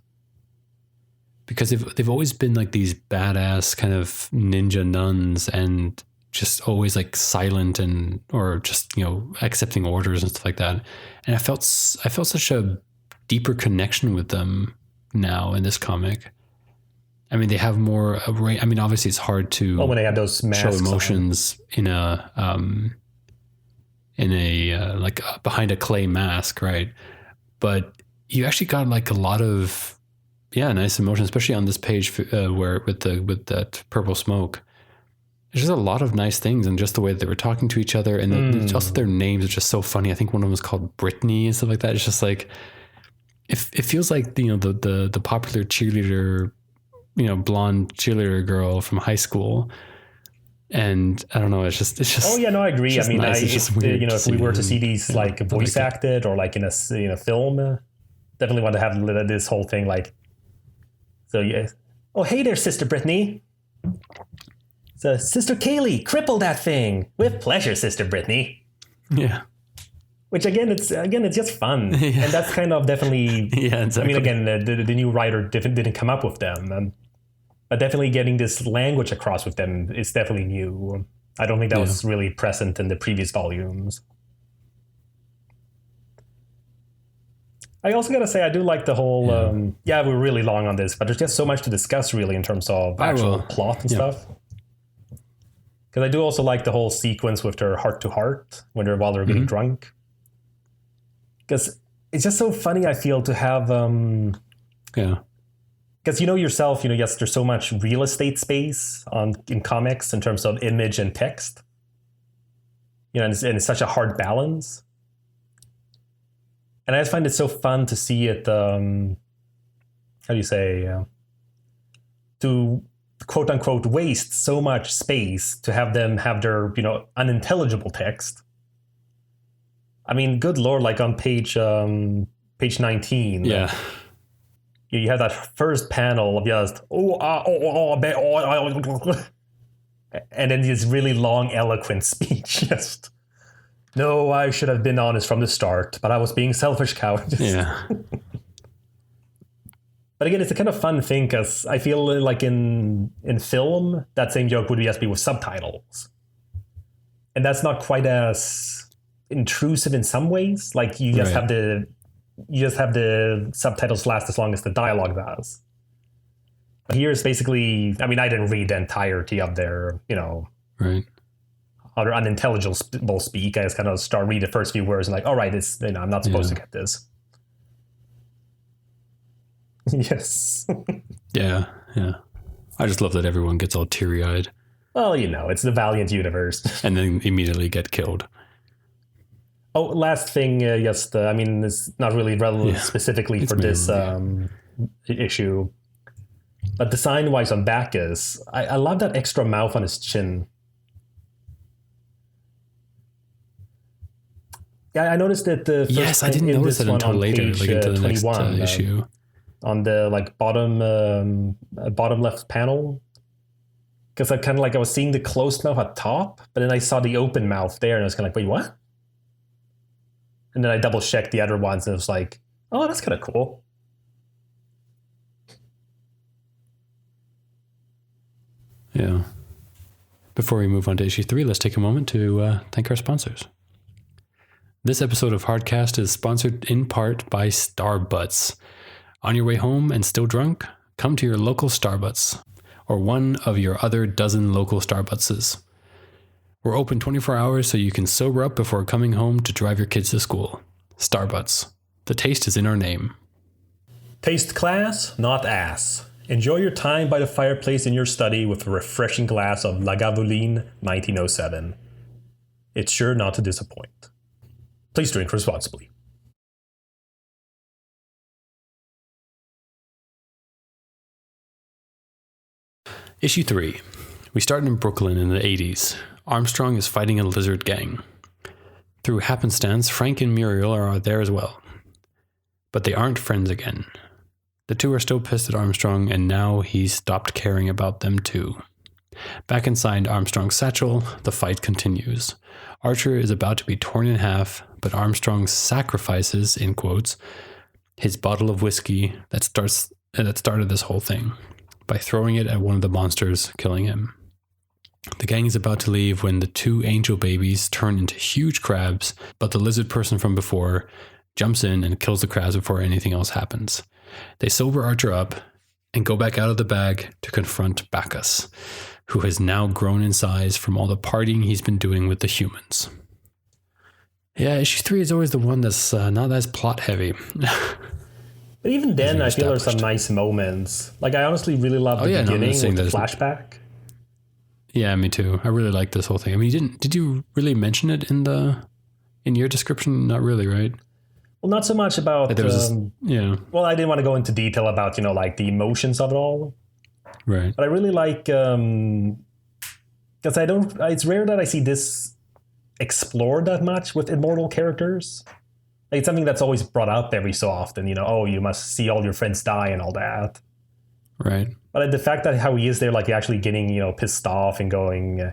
because they've always been like these badass kind of ninja nuns and just always like silent and or just, you know, accepting orders and stuff like that. And I felt such a deeper connection with them now in this comic. I mean, they have more. I mean, obviously, it's hard to when they have those masks show emotions in a like behind a clay mask, right? But you actually got like a lot of nice emotion, especially on this page where with that purple smoke. There's just a lot of nice things, and just the way that they were talking to each other, and also their names are just so funny. I think one of them was called Brittany and stuff like that. It's just like it feels like, you know, the popular cheerleader, you know, blonde cheerleader girl from high school. And I don't know, it's just oh yeah, no, I agree. I mean, nice. if we were to see these like voice acted or like in a film, definitely want to have this whole thing like, so yeah, oh hey there, Sister Brittany. So Sister Kaylee, cripple that thing. With pleasure, Sister Brittany. Yeah. Which again, it's just fun, and that's kind of definitely. Yeah, exactly. I mean, again, the new writer didn't come up with them, but definitely getting this language across with them is definitely new. I don't think that was really present in the previous volumes. I also gotta say, I do like the whole. We're really long on this, but there's just so much to discuss, really, in terms of actual plot and stuff. Because I do also like the whole sequence with their heart to heart while they're getting drunk. Because it's just so funny, I feel, to have because you know yourself, yes, there's so much real estate space in comics in terms of image and text, and it's such a hard balance. And I just find it so fun to see it, how do you say, to quote unquote waste so much space to have them have their, unintelligible text. I mean, good Lord, like on page 19. Yeah. You have that first panel of just, and then this really long, eloquent speech. Just, no, I should have been honest from the start, but I was being selfish coward. Yeah. But again, it's a kind of fun thing because I feel like in film, that same joke would just be with subtitles. And that's not quite as intrusive in some ways. Like you just have the subtitles last as long as the dialogue does. But here it's basically, I mean, I didn't read the entirety of their, other unintelligible speak. I just kind of read the first few words and like, all right, it's, I'm not supposed to get this. Yes. Yeah. I just love that everyone gets all teary-eyed. Well, it's the Valiant universe. And then immediately get killed. Oh, last thing, I mean, it's not really relevant specifically for this issue. But design-wise on Bacchus, I love that extra mouth on his chin. Yeah, I noticed that the first yes, I didn't notice it until later, like into the next issue. On the bottom left panel, because I was seeing the closed mouth at top, but then I saw the open mouth there, and I was kind of like, wait, what? And then I double checked the other ones, and it was like, oh, that's kind of cool. Yeah. Before we move on to issue 3, let's take a moment to thank our sponsors. This episode of Hardcast is sponsored in part by Starbutts. On your way home and still drunk? Come to your local Starbutts, or one of your other dozen local Starbuttses. We're open 24 hours so you can sober up before coming home to drive your kids to school. Starbutts. The taste is in our name. Taste class, not ass. Enjoy your time by the fireplace in your study with a refreshing glass of Lagavulin 1907. It's sure not to disappoint. Please drink responsibly. Issue 3. We start in Brooklyn in the 80s. Armstrong is fighting a lizard gang. Through happenstance, Frank and Muriel are there as well. But they aren't friends again. The two are still pissed at Armstrong, and now he's stopped caring about them too. Back inside Armstrong's satchel, the fight continues. Archer is about to be torn in half, but Armstrong sacrifices, in quotes, his bottle of whiskey that started this whole thing by throwing it at one of the monsters, killing him. The gang is about to leave when the two angel babies turn into huge crabs, but the lizard person from before jumps in and kills the crabs before anything else happens. They sober Archer up and go back out of the bag to confront Bacchus, who has now grown in size from all the partying he's been doing with the humans. Yeah, issue 3 is always the one that's not as plot heavy. But even then, I feel there's some nice moments. Like, I honestly really love the beginning with the flashback. Yeah, me too. I really like this whole thing. I mean, did you really mention it in your description? Not really, right? Well, not so much about, yeah. Well, I didn't want to go into detail about, like the emotions of it all. Right. But I really like, because it's rare that I see this explored that much with immortal characters. Like, it's something that's always brought up every so often, you must see all your friends die and all that. Right. But the fact that how he is there, like actually getting, pissed off and going,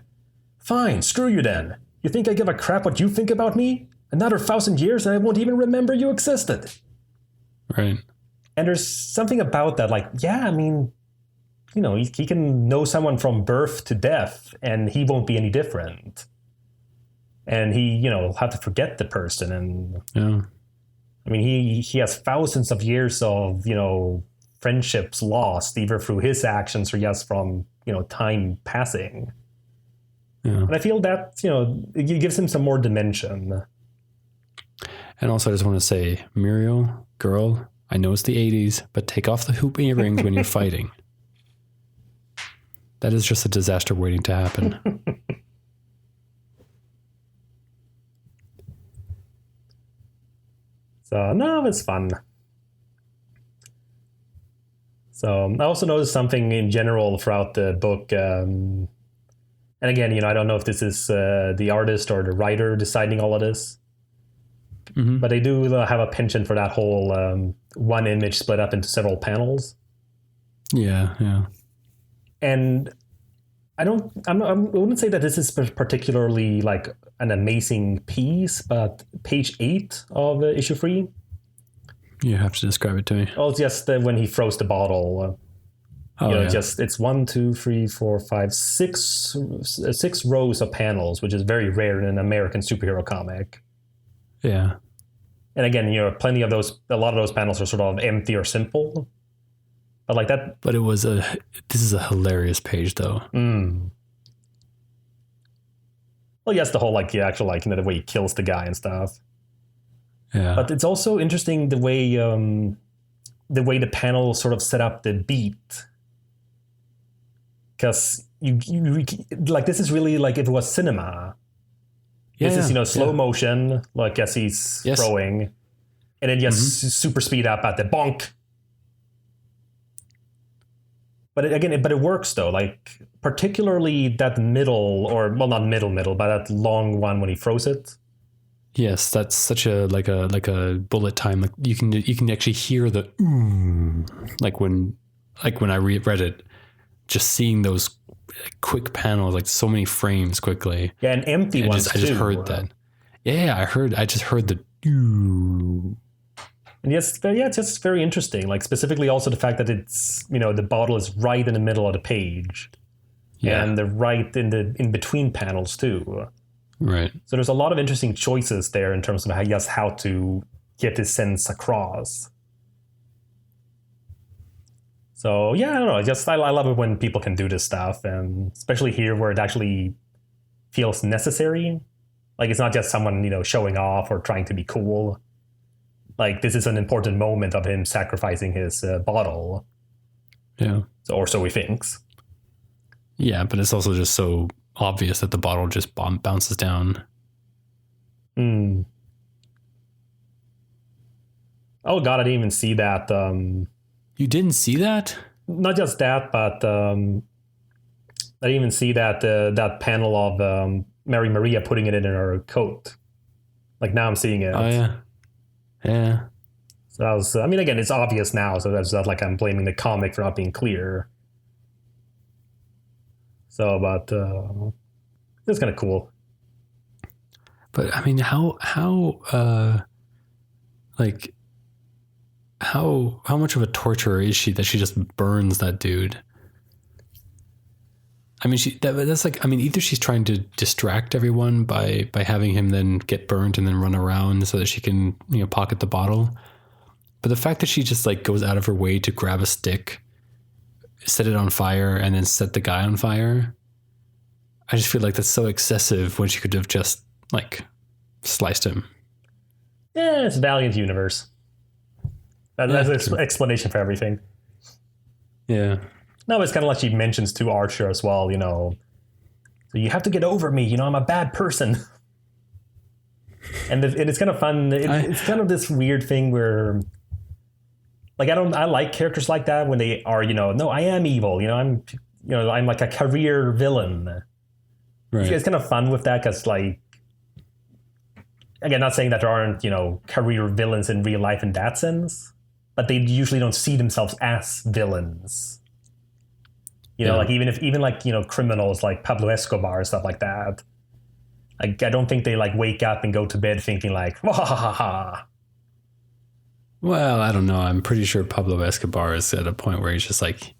fine, screw you then. You think I give a crap what you think about me? Another 1,000 years and I won't even remember you existed. Right. And there's something about that, like, yeah, I mean, he can know someone from birth to death and he won't be any different. And he, have to forget the person. And yeah. I mean, he has thousands of years of, friendships lost, either through his actions or just from, time passing. Yeah. And I feel that, it gives him some more dimension. And also, I just want to say, Muriel, girl, I know it's the 80s, but take off the hoop earrings when you're fighting. That is just a disaster waiting to happen. So, no, it's fun. So, I also noticed something in general throughout the book. And again, I don't know if this is the artist or the writer deciding all of this. Mm-hmm. But they do have a penchant for that whole one image split up into several panels. Yeah, yeah. And I wouldn't say that this is particularly like an amazing piece, but page 8 of issue 3. You have to describe it to me. Well, it's just when he throws the bottle. It's 1, 2, 3, 4, 5, 6 rows of panels, which is very rare in an American superhero comic. Yeah. And again, plenty of those, a lot of those panels are sort of empty or simple. But like that. But this is a hilarious page though. Mm. Well, yes, the whole the way he kills the guy and stuff. Yeah. But it's also interesting the way the panel sort of set up the beat. Because you like, this is really like if it was cinema. Yeah, this is, slow motion, like as he's throwing. And then super speed up at the bonk. But it works though. Like particularly that middle, or well, not middle, but that long one when he throws it. Yes, that's such a like a bullet time. Like you can actually hear the like when I read it, just seeing those quick panels, like so many frames quickly. Yeah, and empty ones I just heard that. Yeah, I just heard the. And yes, it's just very interesting. Like specifically also the fact that it's, the bottle is right in the middle of the page. Yeah. And they're right in between panels too. Right. So there's a lot of interesting choices there in terms of how to get this sense across. So yeah, I don't know. I love it when people can do this stuff, and especially here where it actually feels necessary. Like it's not just someone, showing off or trying to be cool. Like this is an important moment of him sacrificing his bottle. Yeah. Or so he thinks. Yeah, but it's also just so obvious that the bottle just bounces down. Oh God, I didn't even see that. You didn't see that? Not just that, but I didn't even see that panel of Mary Maria putting it in her coat. Like now I'm seeing it. Oh yeah, yeah. So that was. I mean, again, it's obvious now. So that's not like I'm blaming the comic for not being clear. So, but it's kind of cool. But I mean, how much of a torturer is she that she just burns that dude? I mean, that's like, I mean, either she's trying to distract everyone by having him then get burnt and then run around so that she can, you know, pocket the bottle. But the fact that she just like goes out of her way to grab a stick, set it on fire, and then set the guy on fire, I just feel like that's so excessive when she could have just like sliced him. Yeah, it's Valiant Universe. That's an explanation for everything. Yeah. No, it's kind of like she mentions to Archer as well, you know. So you have to get over me, you know, I'm a bad person. And it's kind of fun. It's kind of this weird thing where, like, I like characters like that when they are, you know, no, I am evil, you know, I'm like a career villain. Right. It's kind of fun with that because, like, again, not saying that there aren't, you know, career villains in real life in that sense, but they usually don't see themselves as villains. You know, like even like, you know, criminals like Pablo Escobar and stuff like that. Like, I don't think they like wake up and go to bed thinking like, ha ha ha ha. Well, I don't know. I'm pretty sure Pablo Escobar is at a point where he's just like,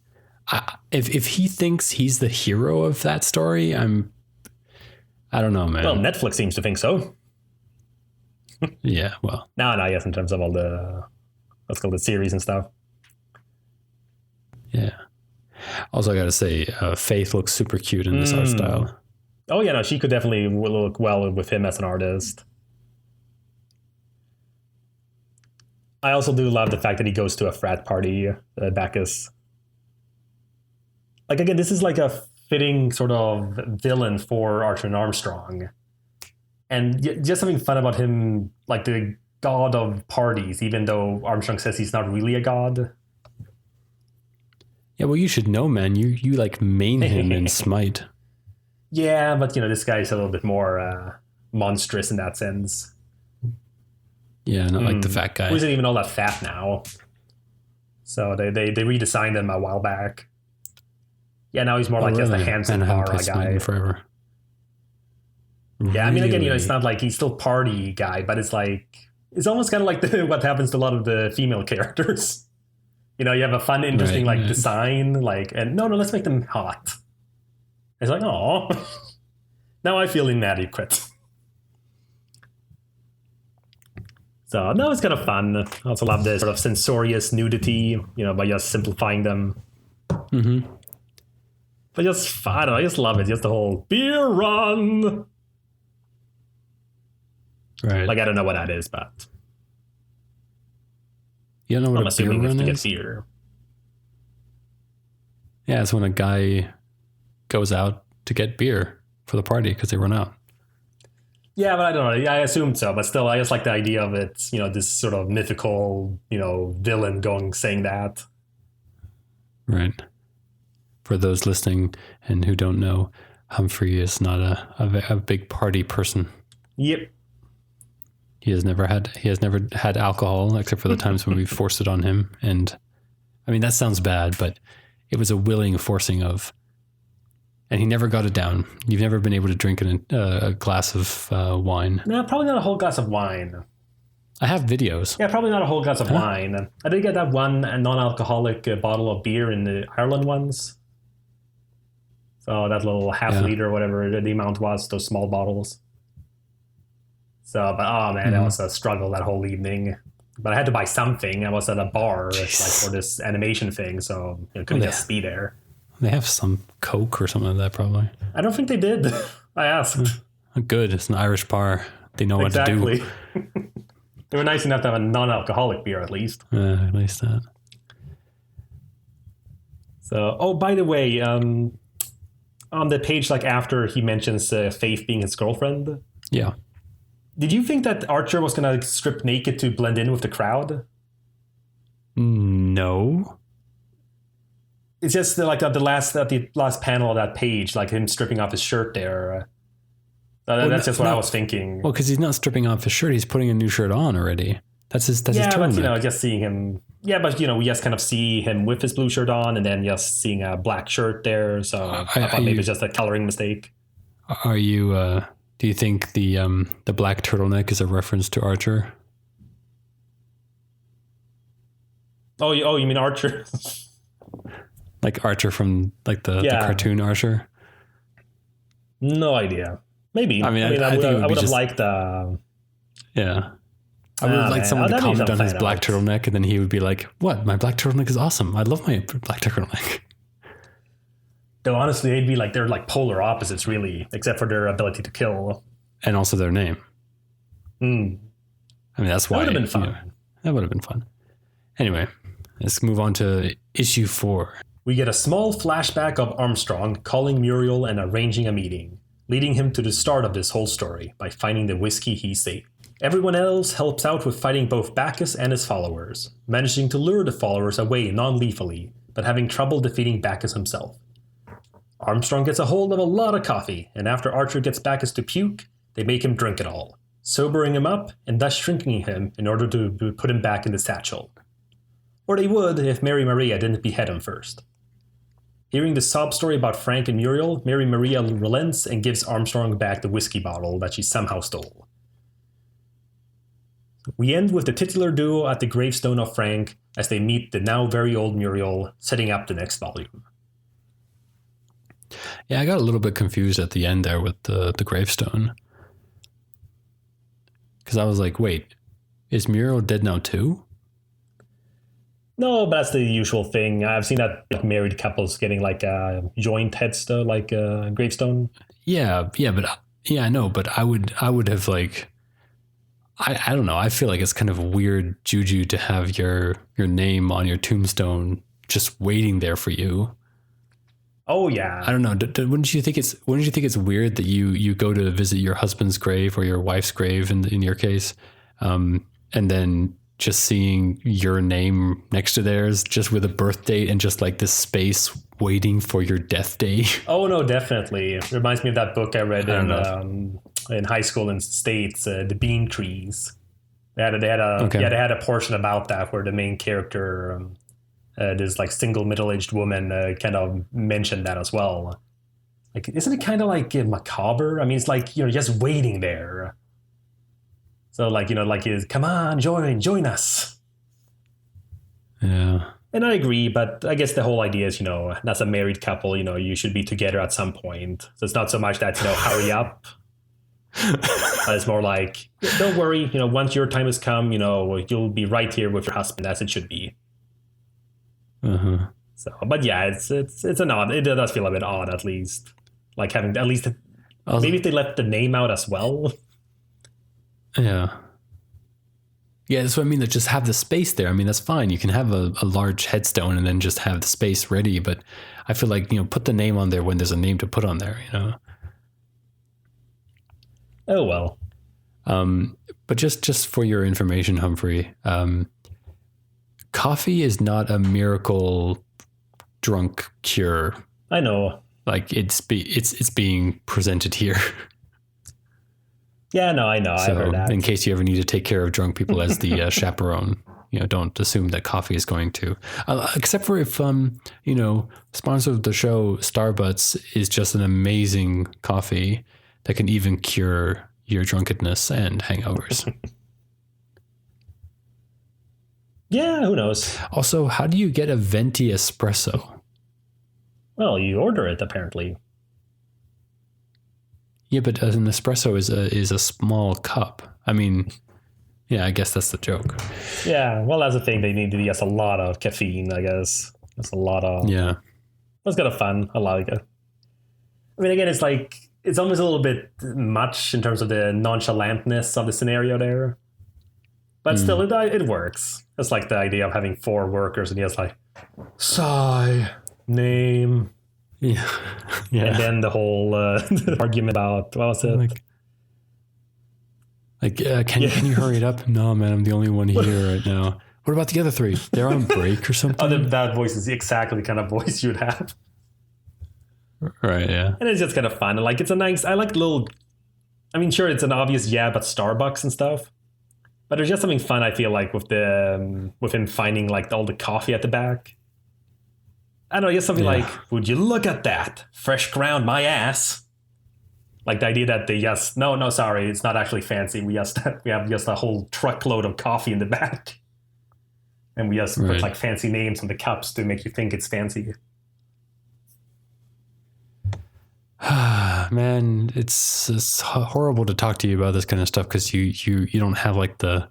if he thinks he's the hero of that story, I don't know, man. Well, Netflix seems to think so. Yeah, well. No, yes, in terms of all the, let's call it series and stuff. Yeah. Also, I got to say, Faith looks super cute in this art style. Oh, yeah, no, she could definitely look well with him as an artist. I also do love the fact that he goes to a frat party, Bacchus. Like, again, this is like a fitting sort of villain for Archer and Armstrong. And just something fun about him, like the god of parties, even though Armstrong says he's not really a god. Yeah, well, you should know, man. You like main him in Smite. Yeah, but, you know, this guy's a little bit more monstrous in that sense. Yeah, not like the fat guy. Who isn't even all that fat now. So they redesigned him a while back. Yeah, now he's more like just a handsome Bara guy. Forever. Yeah, I mean, again, you know, it's not like he's still party guy, but it's like, it's almost kind of like what happens to a lot of the female characters. You know, you have a fun, interesting, design, like, and no, let's make them hot. It's like, oh, now I feel inadequate. So, no, it's kind of fun. I also love this sort of censorious nudity, you know, by just simplifying them. Mm-hmm. But just, I don't know, I just love it. Just the whole beer run. Right. Like, I don't know what that is, but you don't know what I'm assuming beer run it's to is? get beer. Yeah, it's when a guy goes out to get beer for the party because they run out. Yeah, but I don't know. I assumed so, but still, I just like the idea of it. You know, this sort of mythical, you know, villain saying that. Right. For those listening and who don't know, Humphrey is not a big party person. Yep. He has never had alcohol except for the times when we forced it on him. And I mean, that sounds bad, but it was a willing forcing of, and he never got it down. You've never been able to drink a glass of wine. No, probably not a whole glass of wine. I have videos. Yeah, probably not a whole glass of wine. I did get that one non-alcoholic bottle of beer in the Ireland ones. So that little half liter or whatever the amount was, those small bottles. So, but oh man, that was a struggle that whole evening. But I had to buy something. I was at a bar like for this animation thing, so it couldn't just be there. They have some Coke or something like that, probably. I don't think they did. I asked. Good. It's an Irish bar. They know what to do. They were nice enough to have a non-alcoholic beer, at least. At least that. So, oh, by the way, on the page, like after he mentions Faith being his girlfriend. Yeah. Did you think that Archer was going to strip naked to blend in with the crowd? No. It's just like at the last panel of that page, like him stripping off his shirt there. That's just what I was thinking. Well, because he's not stripping off his shirt; he's putting a new shirt on already. That's his turtleneck. But just seeing him. Yeah, but we just kind of see him with his blue shirt on, and then just seeing a black shirt there. So I thought maybe it's just a coloring mistake. Are you? Do you think the black turtleneck is a reference to Archer? Oh, you mean Archer? Like Archer from the cartoon Archer? No idea. Maybe. I mean, I would have liked. Yeah. I would like someone to comment on his black turtleneck, and then he would be like, "What? My black turtleneck is awesome. I love my black turtleneck." Though honestly, they'd be they're polar opposites, really, except for their ability to kill, and also their name. I mean, that's why that would have been fun. That would have been fun. Anyway, let's move on to issue 4. We get a small flashback of Armstrong calling Muriel and arranging a meeting, leading him to the start of this whole story by finding the whiskey he saved. Everyone else helps out with fighting both Bacchus and his followers, managing to lure the followers away non-lethally, but having trouble defeating Bacchus himself. Armstrong gets a hold of a lot of coffee, and after Archer gets Bacchus to puke, they make him drink it all, sobering him up and thus shrinking him in order to put him back in the satchel. Or they would if Mary Maria didn't behead him first. Hearing the sob story about Frank and Muriel, Mary Maria relents and gives Armstrong back the whiskey bottle that she somehow stole. We end with the titular duo at the gravestone of Frank as they meet the now very old Muriel, setting up the next volume. Yeah, I got a little bit confused at the end there with the gravestone. Because I was like, wait, is Muriel dead now too? No, but that's the usual thing. I've seen that married couples getting a joint headstone, a gravestone. Yeah, I know, but I would have I don't know. I feel like it's kind of weird juju to have your name on your tombstone just waiting there for you. Oh yeah. I don't know. Wouldn't you think it's weird that you go to visit your husband's grave or your wife's grave in your case, and then just seeing your name next to theirs, just with a birth date and just this space waiting for your death day? Oh no, definitely. It reminds me of that book I read in high school in the States, The Bean Trees. They had a portion about that where the main character, this single middle-aged woman, kind of mentioned that as well. Isn't it kind of macabre? I mean, it's just waiting there. So come on, join us. Yeah. And I agree, but I guess the whole idea is, that's a married couple, you should be together at some point. So it's not so much that, hurry up. It's more don't worry, once your time has come, you'll be right here with your husband as it should be. Uh-huh. So, but yeah, it's an odd. It does feel a bit odd, at least. Having at least maybe if they left the name out as well. Yeah. Yeah, that's what I mean. That just have the space there. I mean, that's fine. You can have a large headstone and then just have the space ready. But I feel put the name on there when there's a name to put on there. Oh well. But just for your information, Humphrey, coffee is not a miracle drunk cure. I know. It's being presented here. Yeah, no, I know. So, I heard that. In case you ever need to take care of drunk people as the chaperone, don't assume that coffee is going to. Except for if sponsor of the show, Starbucks, is just an amazing coffee that can even cure your drunkenness and hangovers. Yeah, who knows? Also, how do you get a venti espresso? Well, you order it, apparently. Yeah, but an espresso is a small cup. I mean, yeah, I guess that's the joke. Yeah, well, that's the thing. They need to get a lot of caffeine, I guess. That's a lot of... Yeah. That's kind of fun. I like it. I mean, again, it's almost a little bit much in terms of the nonchalantness of the scenario there. But still, it works. It's the idea of having 4 workers and just sigh, name... Yeah. And then the whole argument about, what was it? Can you hurry it up? No, man, I'm the only one here right now. What about the other 3? They're on break or something? That voice is exactly the kind of voice you'd have. Right, yeah. And it's just kind of fun. It's a nice, I like little I mean, sure, it's an obvious but Starbucks and stuff. But there's just something fun, I feel like, with him finding like all the coffee at the back. I don't know, just something like, would you look at that? Fresh ground my ass. Like the idea that they just, no, sorry, it's not actually fancy. We have just a whole truckload of coffee in the back. And we just put like fancy names on the cups to make you think it's fancy. Man, it's horrible to talk to you about this kind of stuff because you don't have like the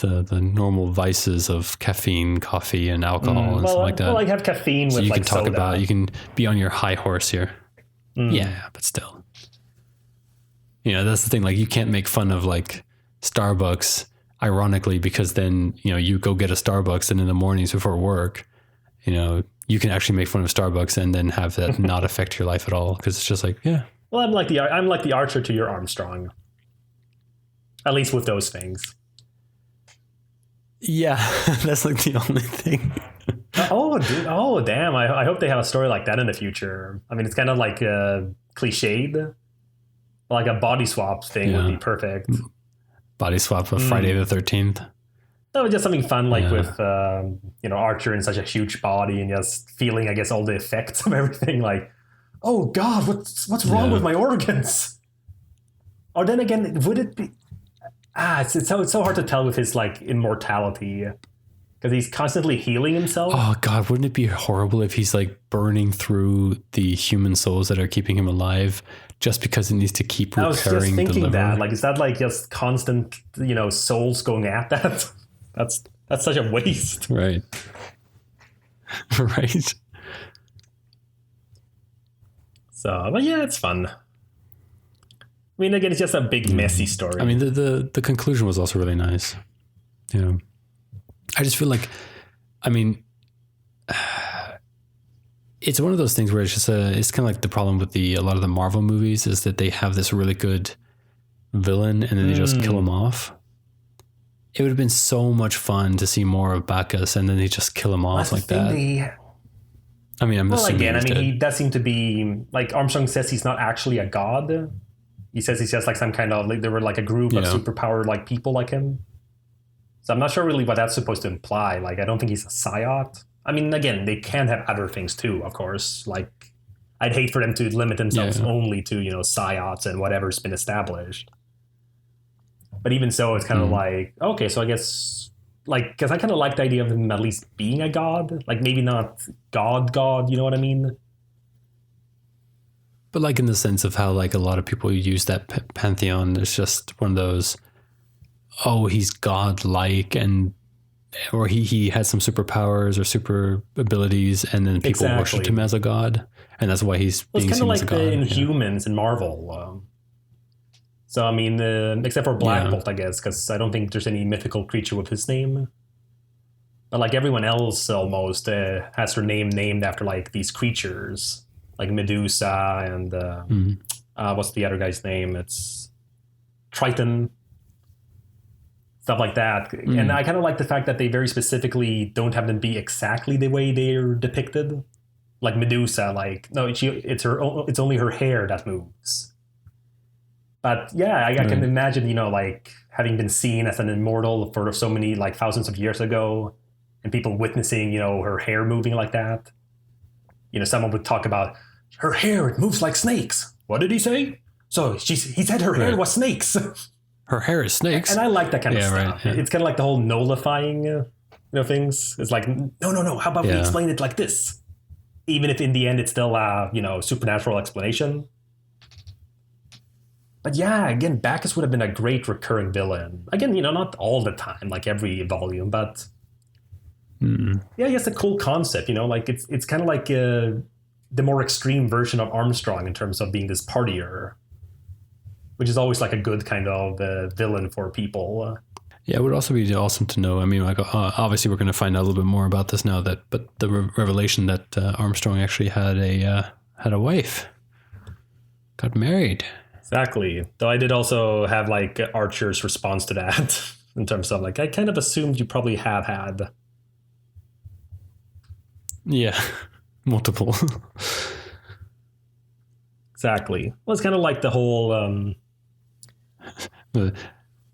normal vices of caffeine, coffee, and alcohol and stuff like that. Well, I have caffeine so with you like can talk soda. about, you can be on your high horse here. Yeah, but still. You know, that's the thing. Like, you can't make fun of like Starbucks, ironically, because then, you know, you go get a Starbucks and in the mornings before work, you know, you can actually make fun of Starbucks and then have that not affect your life at all. Because it's just like, yeah. Well, I'm like the Archer to your Armstrong. At least with those things. Yeah, that's like the only thing. Oh, damn. I hope they have a story like that in the future. I mean, it's kind of like cliched. Like a body swap thing would be perfect. Body swap of Friday the 13th. That was just something fun, like with Archer in such a huge body and just feeling, I guess, all the effects of everything. Like, oh God, what's wrong with my organs? Or then again, would it be? It's so hard to tell with his like immortality because he's constantly healing himself. Oh God, wouldn't it be horrible if he's like burning through the human souls that are keeping him alive just because it needs to keep repairing the liver? I was just thinking that. Like, is that like just constant, souls going at that? That's such a waste. Right. Right. So, but yeah, it's fun. I mean, again, it's just a big messy story. I mean, the conclusion was also really nice. You know, I just feel like, I mean, it's one of those things where it's just it's kind of like the problem with a lot of the Marvel movies is that they have this really good villain and then they just kill him off. It would have been so much fun to see more of Bacchus and then they just kill him off like that. I mean, I'm assuming he does seem to be, like, Armstrong says he's not actually a god. He says he's just like some kind of, like, there were like a group of superpowered like people like him. So I'm not sure really what that's supposed to imply. Like, I don't think he's a psyot. I mean, again, they can have other things too, of course. Like, I'd hate for them to limit themselves only to, psyots and whatever's been established. But even so, it's kind of like, okay, so I guess, like, because I kind of like the idea of him at least being a god. Like, maybe not god, you know what I mean? But like in the sense of how like a lot of people use that pantheon, it's just one of those, oh, he's godlike or he has some superpowers or super abilities and then people worship him as a god. And that's why he's being seen as a god. It's kind of like the Inhumans in Marvel. So, I mean, except for Black Bolt, I guess, because I don't think there's any mythical creature with his name. But like everyone else almost has their name named after like these creatures. Like Medusa and what's the other guy's name? It's Triton. Stuff like that. And I kind of like the fact that they very specifically don't have them be exactly the way they're depicted. Like Medusa, like, no, it's only her hair that moves. But yeah, I can imagine, like having been seen as an immortal for so many like thousands of years ago and people witnessing, her hair moving like that. Someone would talk about her hair, it moves like snakes. What did he say? So he said her hair was snakes. Her hair is snakes. And I like that kind of stuff. Right, yeah. It's kind of like the whole nullifying, things. It's like, no. How about we explain it like this? Even if in the end it's still supernatural explanation. But yeah, again, Bacchus would have been a great recurring villain. Again, not all the time, like every volume, but yeah, it's a cool concept. Like it's kind of like the more extreme version of Armstrong in terms of being this partier, which is always like a good kind of villain for people. Yeah, it would also be awesome to know. I mean, like obviously we're going to find out a little bit more about this now. But the revelation that Armstrong actually had a wife, got married. Exactly. Though I did also have like Archer's response to that in terms of like, I kind of assumed you probably have had. Yeah, multiple. Exactly. Well, it's kind of like the whole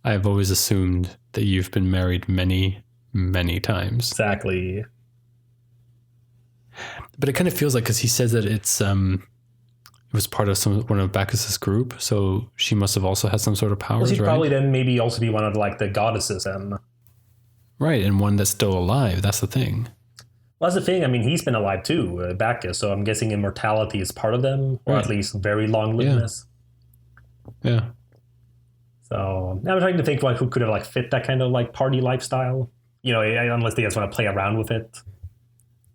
I've always assumed that you've been married many, many times. Exactly. But it kind of feels like, because he says that it was part of one of Bacchus's group, so she must have also had some sort of powers, well, she'd right? probably then maybe also be one of like the goddesses and... Right, and one that's still alive. That's the thing. Well, that's the thing. I mean, he's been alive too, Bacchus, so I'm guessing immortality is part of them, or at least very long-livedness. Yeah. So I'm trying to think like who could have like fit that kind of like party lifestyle. Unless they just want to play around with it.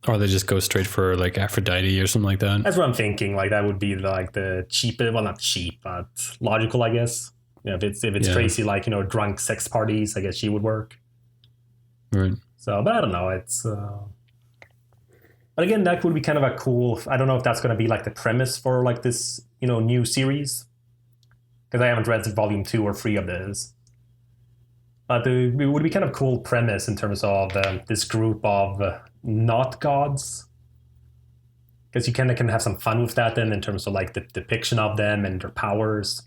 Or they just go straight for like Aphrodite or something like that. That's what I'm thinking. Like that would be like the cheapest, well, not cheap, but logical, I guess. If it's Tracy, like drunk sex parties, I guess she would work. Right. So, but I don't know. It's. But again, that would be kind of a cool. I don't know if that's going to be like the premise for like this, new series, because I haven't read volume 2 or 3 of this. But it would be kind of cool premise in terms of this group of not gods, because you kind of can have some fun with that then in terms of like the depiction of them and their powers,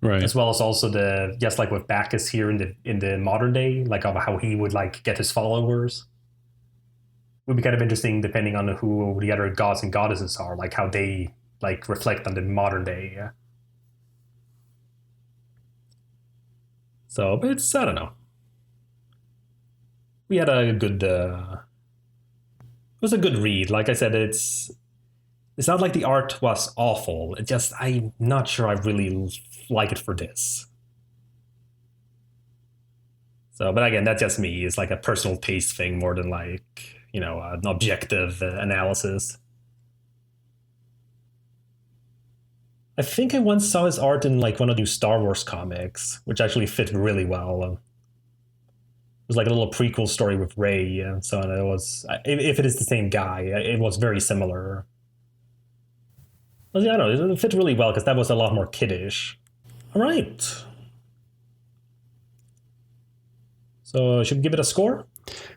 right? As well as also just like with Bacchus here in the modern day, like of how he would like get his followers. Would be kind of interesting depending on who the other gods and goddesses are, like how they like reflect on the modern day. Yeah. So, but it's, I don't know. We had a good, it was a good read. Like I said, it's not like the art was awful. It just, I'm not sure I really like it for this. So, but again, that's just me. It's like a personal taste thing more than like, an objective analysis. I think I once saw his art in like one of the Star Wars comics, which actually fit really well. It was like a little prequel story with Rey, and so it was. If it is the same guy, it was very similar. Well, yeah, I don't know. It fit really well because that was a lot more kiddish. All right. So should we give it a score?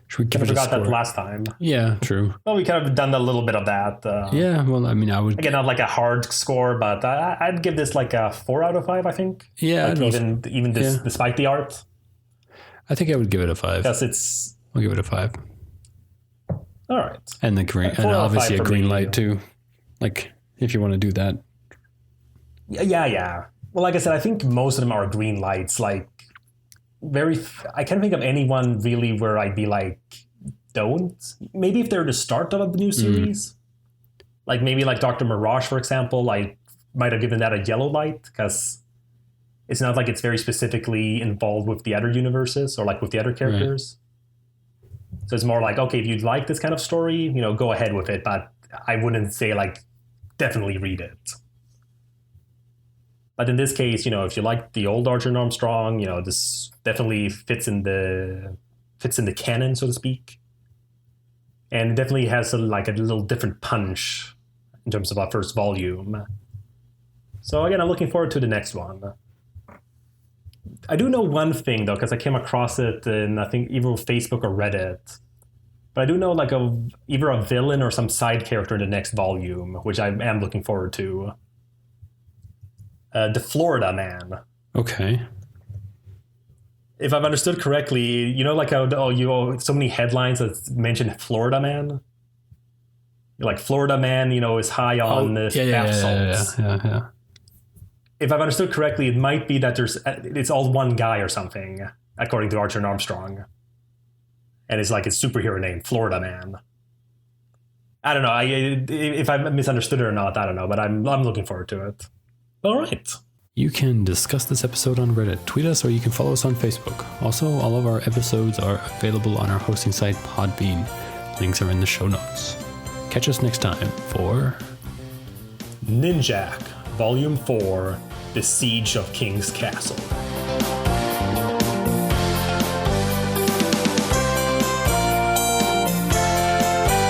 Should we give it a score? I forgot that last time. Yeah, true. Well, we kind of done a little bit of that. Yeah, well, I mean, I would... Again, not like a hard score, but I'd give this like a 4 out of 5, I think. Yeah. Like even despite the art. I think I would give it a 5. Because I'll give it a 5. All right. And the green, and obviously a green light too. Like, if you want to do that. Yeah. Well, like I said, I think most of them are green lights, like... I can't think of anyone really where I'd be like, don't. Maybe if they're the start of a new series, like maybe like Dr. Mirage, for example, I might have given that a yellow light because it's not like it's very specifically involved with the other universes or like with the other characters. Right. So it's more like, okay, if you'd like this kind of story, go ahead with it, but I wouldn't say like definitely read it. But in this case, if you like the old Archer and Armstrong, this definitely fits in the canon, so to speak. And it definitely has a little different punch in terms of our first volume. So again, I'm looking forward to the next one. I do know one thing though, because I came across it in, I think, either Facebook or Reddit. But I do know like either a villain or some side character in the next volume, which I am looking forward to. The Florida Man. Okay. If I've understood correctly, like how so many headlines that mention Florida Man. Like Florida Man, is high on bath salts. Yeah. If I've understood correctly, it might be that it's all one guy or something, according to Archer and Armstrong, and it's like its superhero name, Florida Man. I don't know. If I misunderstood it or not, I don't know, but I'm looking forward to it. All right. You can discuss this episode on Reddit, tweet us, or you can follow us on Facebook. Also, all of our episodes are available on our hosting site, Podbean. Links are in the show notes. Catch us next time for... Ninjak, Volume 4, The Siege of King's Castle.